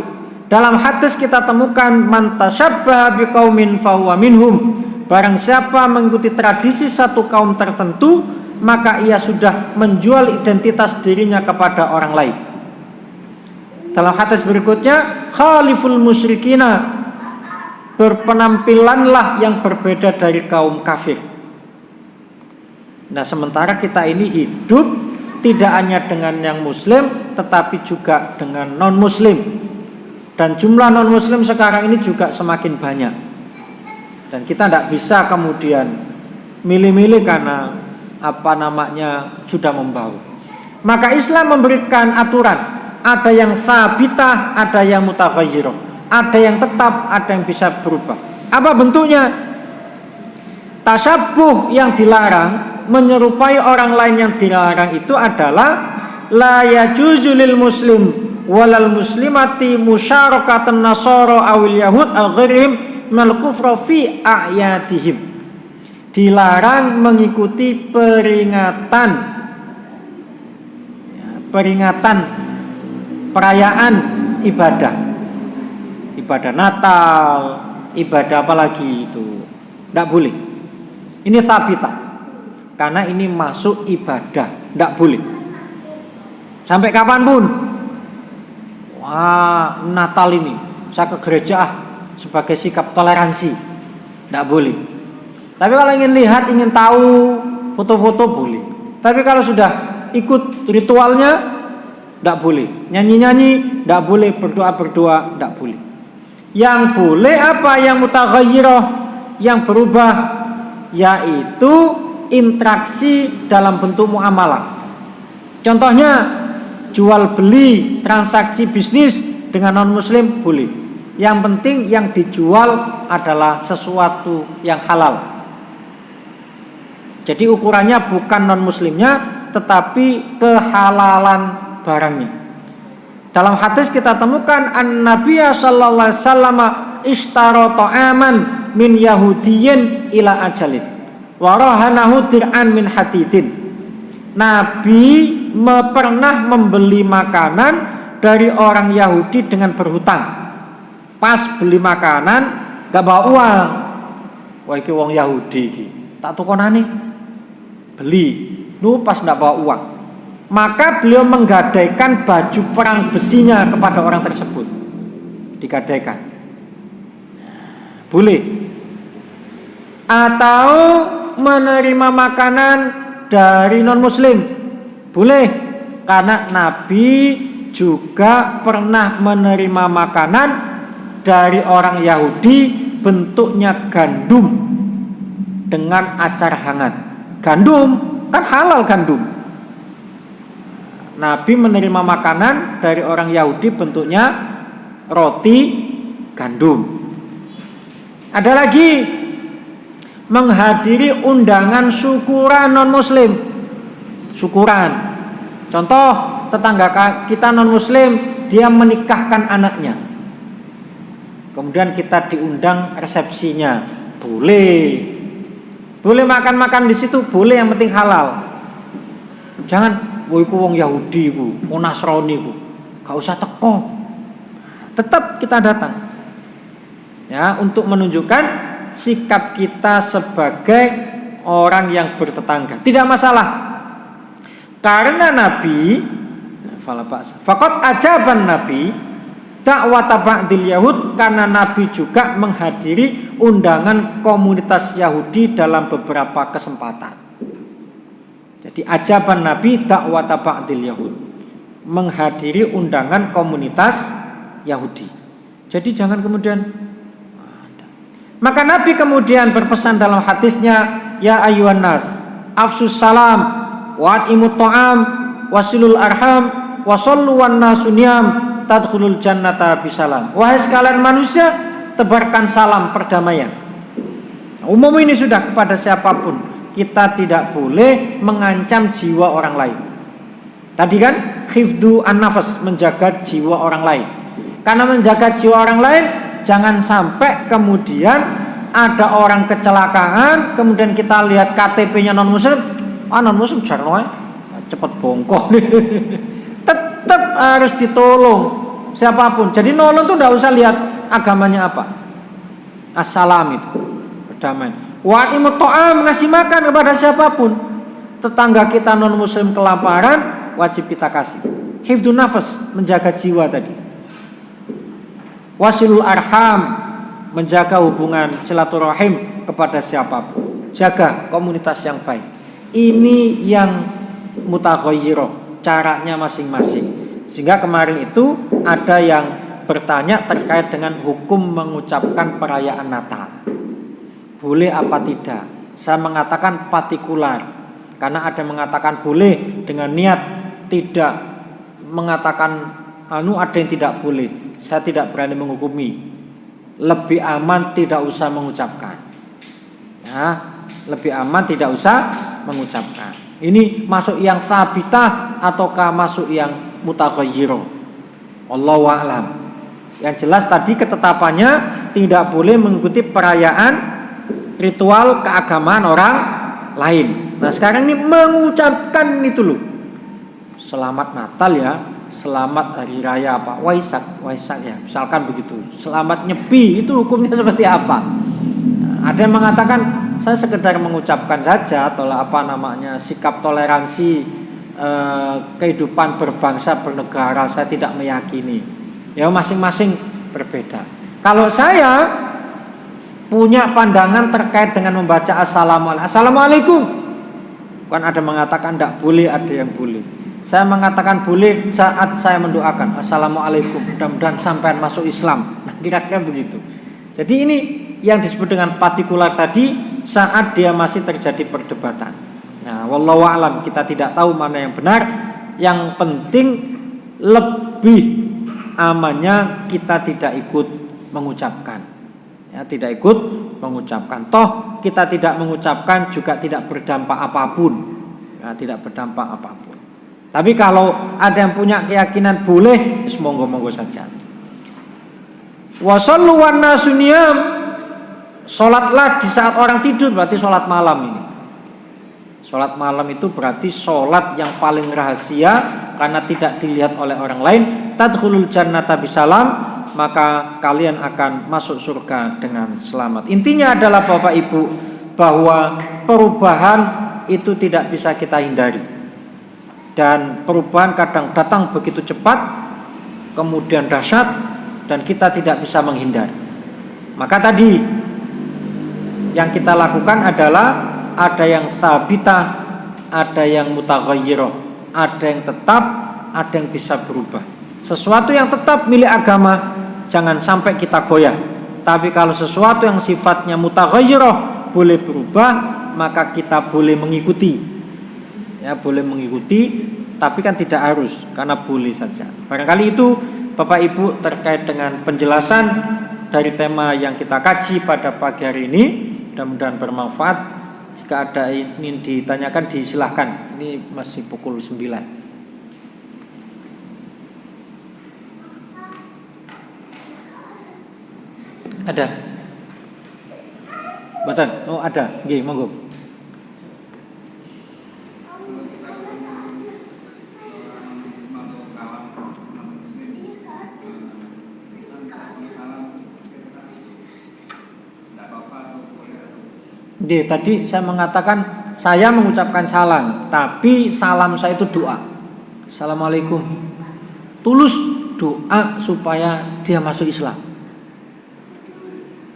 dalam hadis kita temukan man tasyabbaha biqaumin fahuwa minhum. Barang siapa mengikuti tradisi satu kaum tertentu, maka ia sudah menjual identitas dirinya kepada orang lain. Dalam hadis berikutnya, khaliful musyrikina, berpenampilanlah yang berbeda dari kaum kafir. Nah, sementara kita ini hidup tidak hanya dengan yang muslim, tetapi juga dengan non muslim. Dan jumlah non muslim sekarang ini juga semakin banyak. Dan kita tidak bisa kemudian milih-milih karena sudah membau. Maka Islam memberikan aturan, ada yang sabitah, ada yang mutaghayyirah. Ada yang tetap, ada yang bisa berubah. Apa bentuknya? Tasyabuh yang dilarang, menyerupai orang lain yang dilarang itu adalah la yajuzu lil muslim walal muslimati musyarakatan nasara awil yahud al ghairihim minal kufra fi a'yadihim. Dilarang mengikuti peringatan perayaan ibadah Natal, ibadah apalagi itu, tidak boleh. Ini sabita, karena ini masuk ibadah, tidak boleh. Sampai kapanpun, wah Natal ini saya ke gereja sebagai sikap toleransi, tidak boleh. Tapi kalau ingin lihat, ingin tahu foto-foto boleh. Tapi kalau sudah ikut ritualnya, tidak boleh. Nyanyi-nyanyi, tidak boleh. Berdoa-berdoa, tidak boleh. Yang boleh apa? Yang mutaghayyirah, yang berubah, yaitu interaksi dalam bentuk muamalah. Contohnya jual beli, transaksi bisnis dengan non muslim boleh. Yang penting yang dijual adalah sesuatu yang halal. Jadi ukurannya bukan non muslimnya, tetapi kehalalan barangnya. Dalam hadis kita temukan an-Nabiya sallallahu alaihi wasallam ishtara ta'aman min yahudiyyin ila ajalin wa rahanahu dir'an min hadidin. Nabi pernah membeli makanan dari orang Yahudi dengan berhutang. Pas beli makanan gak bawa uang. Wah iki wong Yahudi iki. Tak tukonane. Beli. Nu pas gak bawa uang. Maka beliau menggadaikan baju perang besinya kepada orang tersebut. Digadaikan. Boleh. Atau menerima makanan dari non muslim. Boleh. Karena Nabi juga pernah menerima makanan dari orang Yahudi bentuknya gandum dengan acar hangat. Gandum kan halal gandum. Nabi menerima makanan dari orang Yahudi bentuknya roti gandum. Ada lagi menghadiri undangan syukuran non muslim. Syukuran. Contoh tetangga kita non muslim dia menikahkan anaknya. Kemudian kita diundang resepsinya, boleh. Boleh makan-makan di situ, boleh, yang penting halal. Jangan, woi ku wong Yahudi ku, wong Nasrani ku, gak usah teko. Tetap kita datang. Ya, untuk menunjukkan sikap kita sebagai orang yang bertetangga. Tidak masalah. Karena Nabi, faqad ajaban Nabi dakwata ba'dil Yahud, karena Nabi juga menghadiri undangan komunitas Yahudi dalam beberapa kesempatan. Jadi ajaban Nabi dakwata ba'dil Yahud, menghadiri undangan komunitas Yahudi. Jadi jangan kemudian. Maka Nabi kemudian berpesan dalam hadisnya, ya ayyuhan nas afsus salam wa at'imut ta'am wasilul arham wa sallu wan nasuniyam tadkhulul jannata bisalam. Wahai sekalian manusia, tebarkan salam perdamaian. Umum ini sudah kepada siapapun. Kita tidak boleh mengancam jiwa orang lain. Tadi kan khifdu an-nafas, menjaga jiwa orang lain. Karena menjaga jiwa orang lain, jangan sampai kemudian ada orang kecelakaan, kemudian kita lihat KTP-nya non muslim, non muslim jarno cepet bongkok. Tetap harus ditolong siapapun. Jadi nolong tuh enggak usah lihat agamanya apa. Assalam itu berdamai. Wa imut ta'am, ngasih makan kepada siapapun. Tetangga kita non muslim kelaparan, wajib kita kasih. Hifdzun nafas, menjaga jiwa tadi. Wasilul arham, menjaga hubungan silaturahim kepada siapapun. Jaga komunitas yang baik. Ini yang mutaghayyirah, caranya masing-masing. Sehingga kemarin itu ada yang bertanya terkait dengan hukum mengucapkan perayaan Natal. Boleh apa tidak? Saya mengatakan partikular. Karena ada yang mengatakan boleh dengan niat, tidak mengatakan ada yang tidak boleh. Saya tidak berani menghukumi. Lebih aman tidak usah mengucapkan. Ya, lebih aman tidak usah mengucapkan. Ini masuk yang sabitah ataukah masuk yang mutaghayyirah? Wallahu a'lam. Yang jelas tadi ketetapannya tidak boleh mengikuti perayaan ritual keagamaan orang lain. Nah sekarang ini mengucapkan itu loh. Selamat Natal ya, selamat hari raya apa? Waisak ya, misalkan begitu. Selamat Nyepi itu hukumnya seperti apa? Nah, ada yang mengatakan saya sekedar mengucapkan saja atau apa namanya sikap toleransi kehidupan berbangsa bernegara, saya tidak meyakini. Ya masing-masing berbeda. Kalau saya punya pandangan terkait dengan membaca assalamualaikum. Kan ada mengatakan tidak boleh, ada yang boleh. Saya mengatakan boleh saat saya mendoakan assalamualaikum, mudah-mudahan sampai masuk Islam. Nah, kira-kira begitu. Jadi ini yang disebut dengan partikular tadi saat dia masih terjadi perdebatan. Nah, wallahu a'lam, kita tidak tahu mana yang benar, Yang penting lebih amannya kita tidak ikut mengucapkan. Ya, tidak ikut mengucapkan. Toh kita tidak mengucapkan juga tidak berdampak apapun. Ya, tidak berdampak apapun. Tapi kalau ada yang punya keyakinan boleh, monggo-monggo saja. Wa shallu wan nasu niyam. Salatlah di saat orang tidur, berarti salat malam ini. Salat malam itu berarti salat yang paling rahasia karena tidak dilihat oleh orang lain. Tadkhulul jannata bisalam, maka kalian akan masuk surga dengan selamat. Intinya adalah Bapak Ibu bahwa perubahan itu tidak bisa kita hindari. Dan perubahan kadang datang begitu cepat, kemudian dahsyat, dan kita tidak bisa menghindari. Maka tadi yang kita lakukan adalah ada yang sabita, ada yang mutaghayyirah, ada yang tetap, ada yang bisa berubah. Sesuatu yang tetap milik agama jangan sampai kita goyah. Tapi kalau sesuatu yang sifatnya mutaghayyirah boleh berubah, maka kita boleh mengikuti. Ya, boleh mengikuti, tapi kan tidak harus, karena boleh saja. Barangkali itu Bapak Ibu terkait dengan penjelasan dari tema yang kita kaji pada pagi hari ini. Mudah-mudahan bermanfaat. Jika ada ingin ditanyakan disilahkan. Ini masih pukul 9. Ada? Betul? Oh ada. Nggih, monggo. Tadi saya mengatakan saya mengucapkan salam, tapi salam saya itu doa. Assalamualaikum. Tulus doa supaya dia masuk Islam.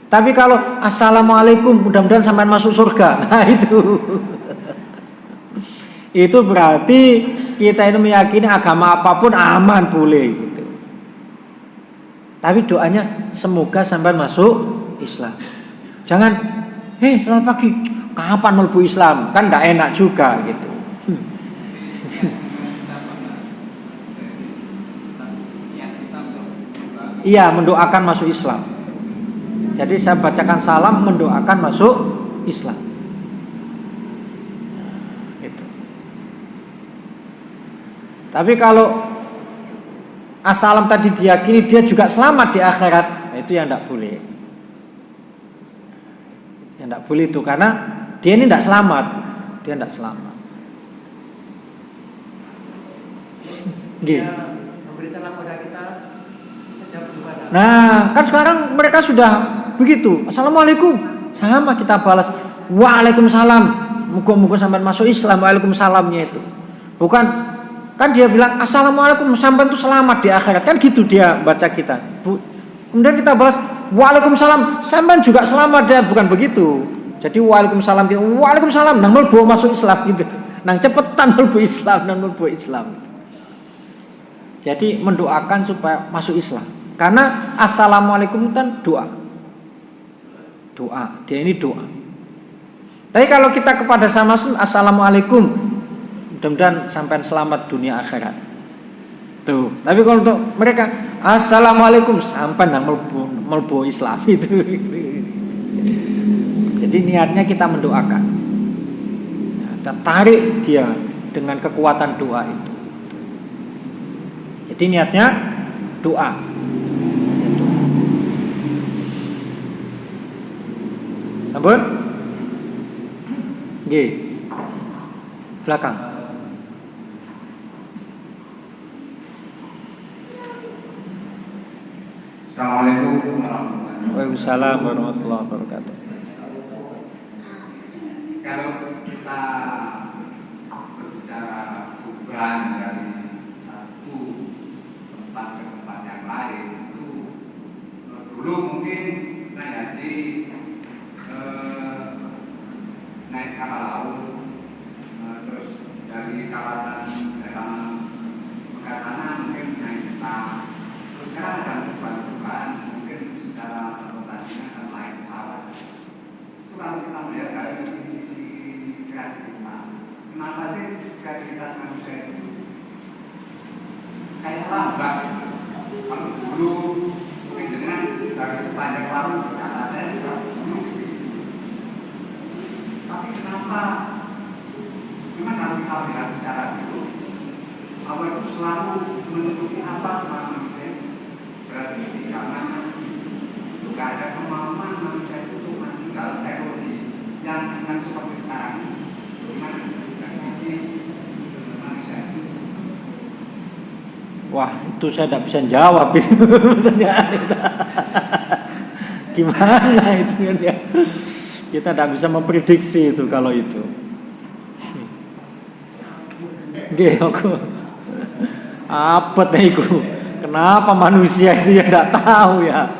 Tapi kalau assalamualaikum, mudah-mudahan sampai masuk surga. Nah itu. Itu berarti kita ini meyakini agama apapun aman boleh gitu. Tapi doanya semoga sampai masuk Islam. Jangan selamat pagi, kapan mlebu Islam? Kan enggak enak juga gitu. Iya, mendoakan masuk Islam. Jadi saya bacakan salam mendoakan masuk Islam. Itu. Tapi kalau assalam tadi diyakini dia juga selamat di akhirat, itu yang enggak boleh. Ya tidak boleh itu karena dia ini tidak selamat, dia tidak selamat. Memberi salam pada kita jawab gimana? Nah, kan sekarang mereka sudah begitu. Assalamualaikum, sama kita balas waalaikumsalam. Muga-muga sampai masuk Islam. Waalaikumsalamnya itu bukan kan dia bilang assalamualaikum sampai itu selamat di akhirat kan gitu dia baca kita. Kemudian kita balas waalaikumsalam, sampean juga selamat ya, bukan begitu. Jadi waalaikumsalam, waalaikumsalam, nang mlebu masuk Islam gitu. Nang cepetan mlebu Islam, nang mlebu Islam. Jadi mendoakan supaya masuk Islam. Karena assalamualaikum kan doa. Doa, dia ini doa. Tapi kalau kita kepada sama assalamualaikum, mudah-mudahan sampai selamat dunia akhirat. Tuh. Tapi kalau untuk mereka assalamualaikum sampai nang melbu Islam itu. Jadi niatnya kita mendoakan. Kita tarik dia dengan kekuatan doa itu. Jadi niatnya doa. Sampun? Nggih. Belakang. Assalamualaikum warahmatullahi wabarakatuh. Waalaikumsalam warahmatullahi wabarakatuh. Kalau kita berbicara perubahan dari satu tempat ke tempat yang lain itu dulu mungkin naik haji naik kapal laut terus dari kawasan dalam Mekah mungkin naik kereta. Terus sekarang ada perubahan mungkin secara transportasinya akan lain pesawat. Itu kalau kita melihat dari sisi kreativitas, kenapa sih kreativitas manusia itu kayak lambat. Kalau dulu mungkin dengan dari sepanjang warung kata saya juga dulu begitu. Tapi kenapa? Memang kalau kita lihat secara itu, Allah itu selalu menutupi apa manusia. Berarti di zaman itu gak ada kemampuan manusia itu untuk meninggal teknologi yang seperti sekarang ini. Gimana dari sisi manusia itu? Wah, itu saya tidak bisa jawab itu pertanyaan itu. Gimana itu kan ya? Kita tidak bisa memprediksi itu kalau itu. Nggih, aku apa teh iku? Kenapa manusia itu ya tidak tahu ya?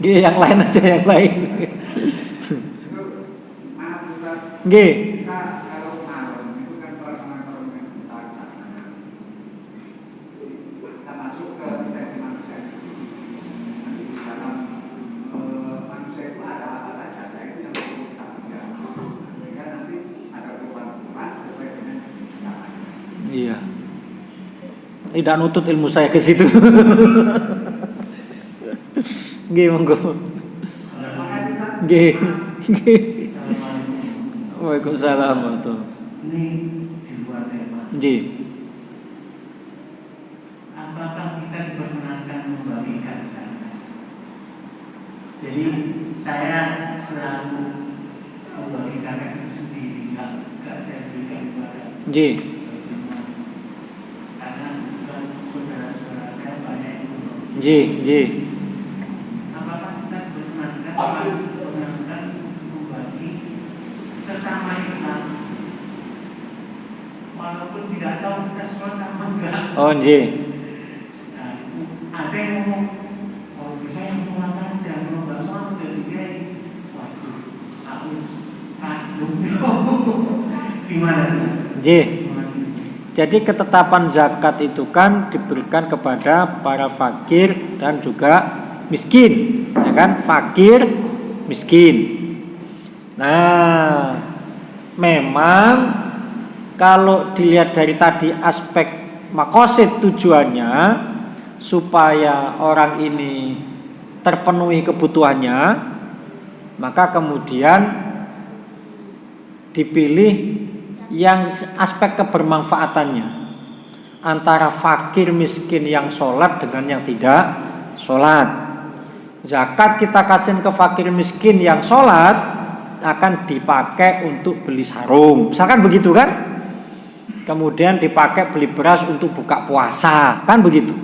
Nggih, yang lain aja yang lain. Nggih. Iya. Tidak nutut ilmu saya ke situ. Nggih, monggo. Nggih. Nggih. Waalaikumsalam tuh. Ini di luar tema. Nggih. Apakah kita diperkenankan membagikan zakat? Jadi saya selalu membagi zakat itu sendiri, enggak saya berikan kepada. Nggih. Karena bukan saudara-saudara saya banyak yang belum. Nggih. Apakah kita masih diperkenankan membagi sesama Islam, walaupun tidak tahu kita sholat apa enggak? Oh, nggih. Nah, itu ada yang ngomong, kalau bisa yang sholat aja, kalau nggak sholat jadi kayak, waduh, harus kandung. Gimana? Nggih. Jadi ketetapan zakat itu kan diberikan kepada para fakir dan juga miskin, ya kan? Fakir, miskin. Nah, memang kalau dilihat dari tadi aspek makosid tujuannya supaya orang ini terpenuhi kebutuhannya, maka kemudian dipilih yang aspek kebermanfaatannya antara fakir miskin yang sholat dengan yang tidak sholat. Zakat kita kasih ke fakir miskin yang sholat akan dipakai untuk beli sarung, misalkan begitu kan? Kemudian dipakai beli beras untuk buka puasa, kan begitu.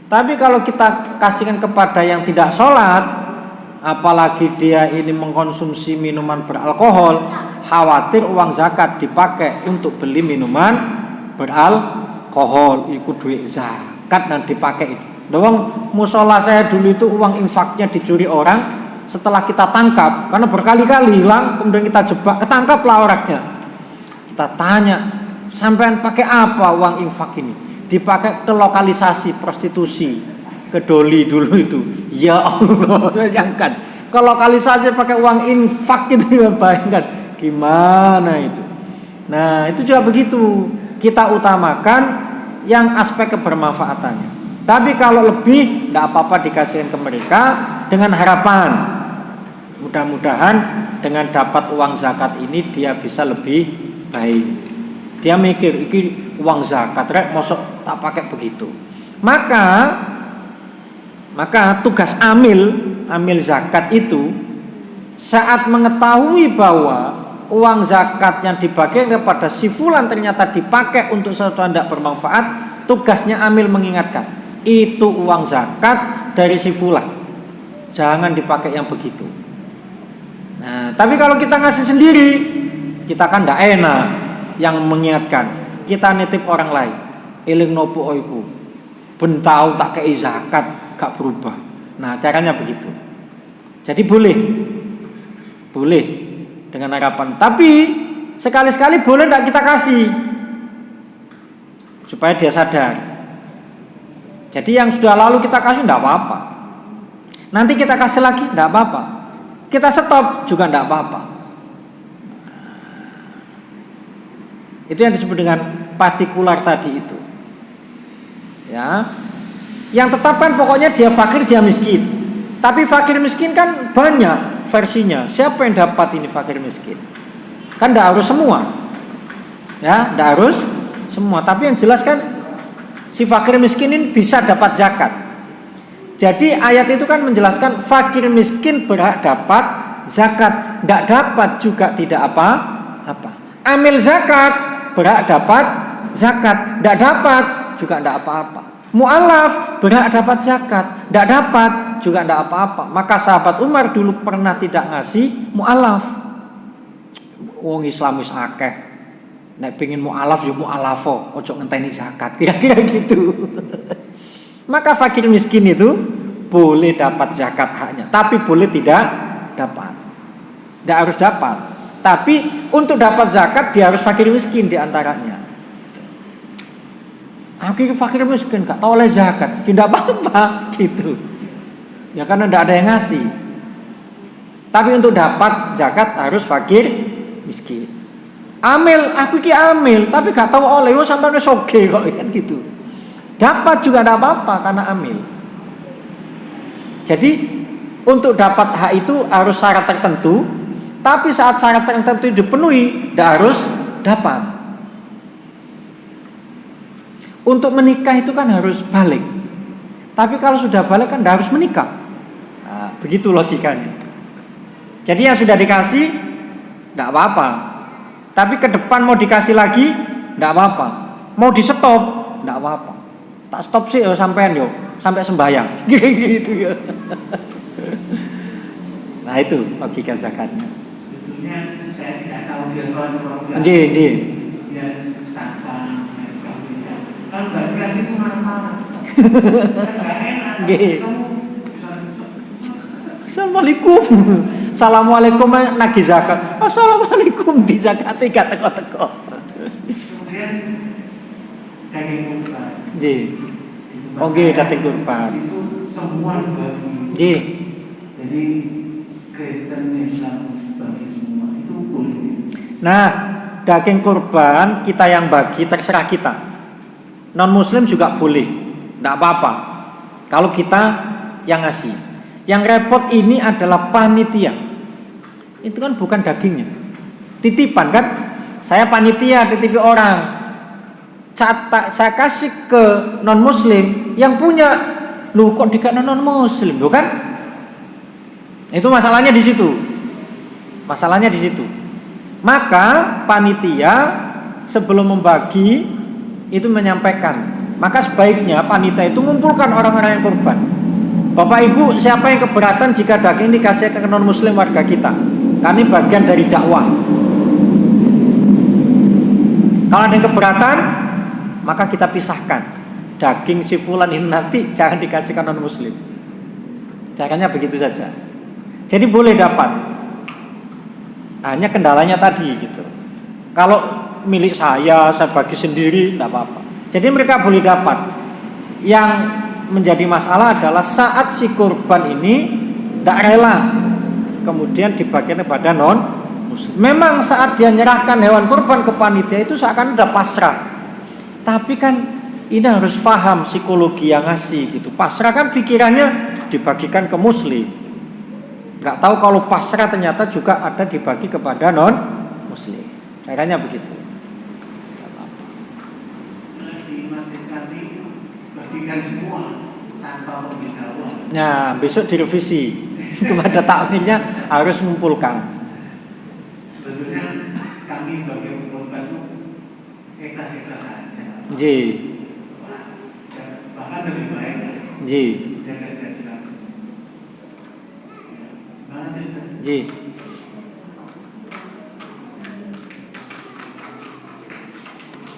Tapi kalau kita kasihkan kepada yang tidak sholat, apalagi dia ini mengkonsumsi minuman beralkohol, khawatir uang zakat dipakai untuk beli minuman beralkohol, ikut duit zakat dan dipakai. Doang musola saya dulu itu uang infaknya dicuri orang, setelah kita tangkap karena berkali-kali hilang, kemudian kita jebak, ketangkaplah orangnya. Kita tanya, sampean pakai apa uang infak ini? Dipakai ke lokalisasi prostitusi, ke doli dulu itu. Ya Allah, bayangkan. Ke lokalisasi pakai uang infak itu, bayangkan gimana itu. Nah, itu juga begitu. Kita utamakan yang aspek kebermanfaatannya. Tapi kalau lebih, tidak apa-apa dikasihin ke mereka dengan harapan mudah-mudahan dengan dapat uang zakat ini dia bisa lebih baik. Dia mikir, ini uang zakat, rek, mosok tak pakai begitu. Maka tugas amil zakat itu saat mengetahui bahwa uang zakat yang dipakai kepada si fulan ternyata dipakai untuk sesuatu yang tidak bermanfaat, tugasnya amil mengingatkan, itu uang zakat dari si fulan, jangan dipakai yang begitu. Nah, tapi kalau kita ngasih sendiri, kita kan tidak enak yang mengingatkan. Kita nitip orang lain, eling nopo oiku, bentau tak kei zakat, gak berubah. Nah, caranya begitu. Jadi boleh dengan harapan. Tapi sekali-sekali boleh tidak kita kasih supaya dia sadar. Jadi yang sudah lalu kita kasih tidak apa-apa. Nanti kita kasih lagi tidak apa-apa. Kita stop juga tidak apa-apa. Itu yang disebut dengan partikular tadi itu. Ya. Yang tetap kan pokoknya dia fakir, dia miskin. Tapi fakir miskin kan banyak versinya. Siapa yang dapat ini fakir miskin? Kan tidak harus semua. Ya, tidak harus semua. Tapi yang jelas kan si fakir miskin ini bisa dapat zakat. Jadi ayat itu kan menjelaskan fakir miskin berhak dapat zakat. Tidak dapat juga tidak apa-apa. Amil zakat berhak dapat zakat. Tidak dapat juga tidak apa-apa. Mu'alaf berhak dapat zakat. Tidak dapat juga tidak apa-apa. Maka sahabat Umar dulu pernah tidak ngasih mu'alaf. Wong Islam wis akeh. Nek pengen mu'alaf yo mu'alafo, ojo ngenteni zakat. Kira-kira gitu. Maka fakir miskin itu boleh dapat zakat haknya, tapi boleh tidak dapat. Tidak harus dapat. Tapi untuk dapat zakat dia harus fakir miskin di antaranya. Akhirnya fakir miskin gak tahu oleh zakat, tidak apa-apa gitu. Ya karena tidak ada yang ngasih. Tapi untuk dapat zakat harus fakir miskin. Amil, aku ki amil, tapi gak tahu oleh sampai wis oke kok kan gitu. Dapat juga tidak apa-apa karena amil. Jadi untuk dapat hak itu harus syarat tertentu, tapi saat syarat tertentu dipenuhi tidak harus dapat. Untuk menikah itu kan harus balik. Tapi kalau sudah balik kan tidak harus menikah. Nah, begitu logikanya. Jadi yang sudah dikasih tidak apa-apa. Tapi ke depan mau dikasih lagi tidak apa-apa. Mau di stop tidak apa-apa. Tak stop sih sampean yo sampai sembahyang. Gitu ya. Nah itu logika zakatnya. Sebetulnya saya tidak tahu dia sholat atau enggak. Nggih. Dia sampah, saya juga tidak. Kalau nggak dikasih itu mana-mana. Kan nggak enak. Nggih. Kamu Assalamualaikum. Assalamualaikum nagih zakat. Assalamualaikum di zakate gak teko-teko. kemudian daging kurban. Nggih. Oh nggih daging kurban. Itu semua bagi. Nggih. Jadi Kristen Islam bagi semua itu boleh. Nah, daging kurban kita yang bagi terserah kita. Non muslim juga boleh. Enggak apa-apa. Kalau kita yang ngasih. Yang repot ini adalah panitia. Itu kan bukan dagingnya. Titipan kan? Saya panitia titipi orang. Saya kasih ke non muslim yang punya. Loh kok dikasih non muslim, loh kan? Itu masalahnya di situ. Masalahnya di situ. Maka panitia sebelum membagi itu menyampaikan. Maka sebaiknya panitia itu mengumpulkan orang-orang yang kurban. Bapak Ibu, siapa yang keberatan jika daging dikasih ke non muslim warga kita? Kami bagian dari dakwah. Kalau ada yang keberatan, maka kita pisahkan. Daging si fulan ini nanti jangan dikasih ke non muslim. Caranya begitu saja. Jadi boleh dapat. Hanya kendalanya tadi gitu. Kalau milik saya bagi sendiri tidak apa-apa. Jadi mereka boleh dapat. Yang menjadi masalah adalah saat si kurban ini tidak rela kemudian dibagikan kepada non muslim. Memang saat dia menyerahkan hewan kurban ke panitia itu seakan udah pasrah. Tapi kan ini harus paham psikologi yang ngasih gitu. Pasrah kan pikirannya dibagikan ke muslim. Nggak tahu kalau pasrah ternyata juga ada dibagi kepada non muslim. Caranya begitu. Di masjid kami bagikan semua tanpa pemberitahuan. Nah, besok direvisi kepada takmirnya harus mengumpulkan. Sebetulnya kami bagi korban itu ikhlas-ikhlas saja. Ji. Bahkan lebih baik. Ji. Jaga sehat. Mana sih? Ji.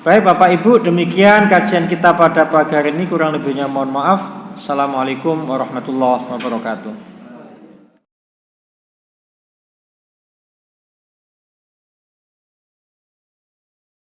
Baik Bapak Ibu, demikian kajian kita pada pagi hari ini, kurang lebihnya mohon maaf. Assalamualaikum warahmatullahi wabarakatuh.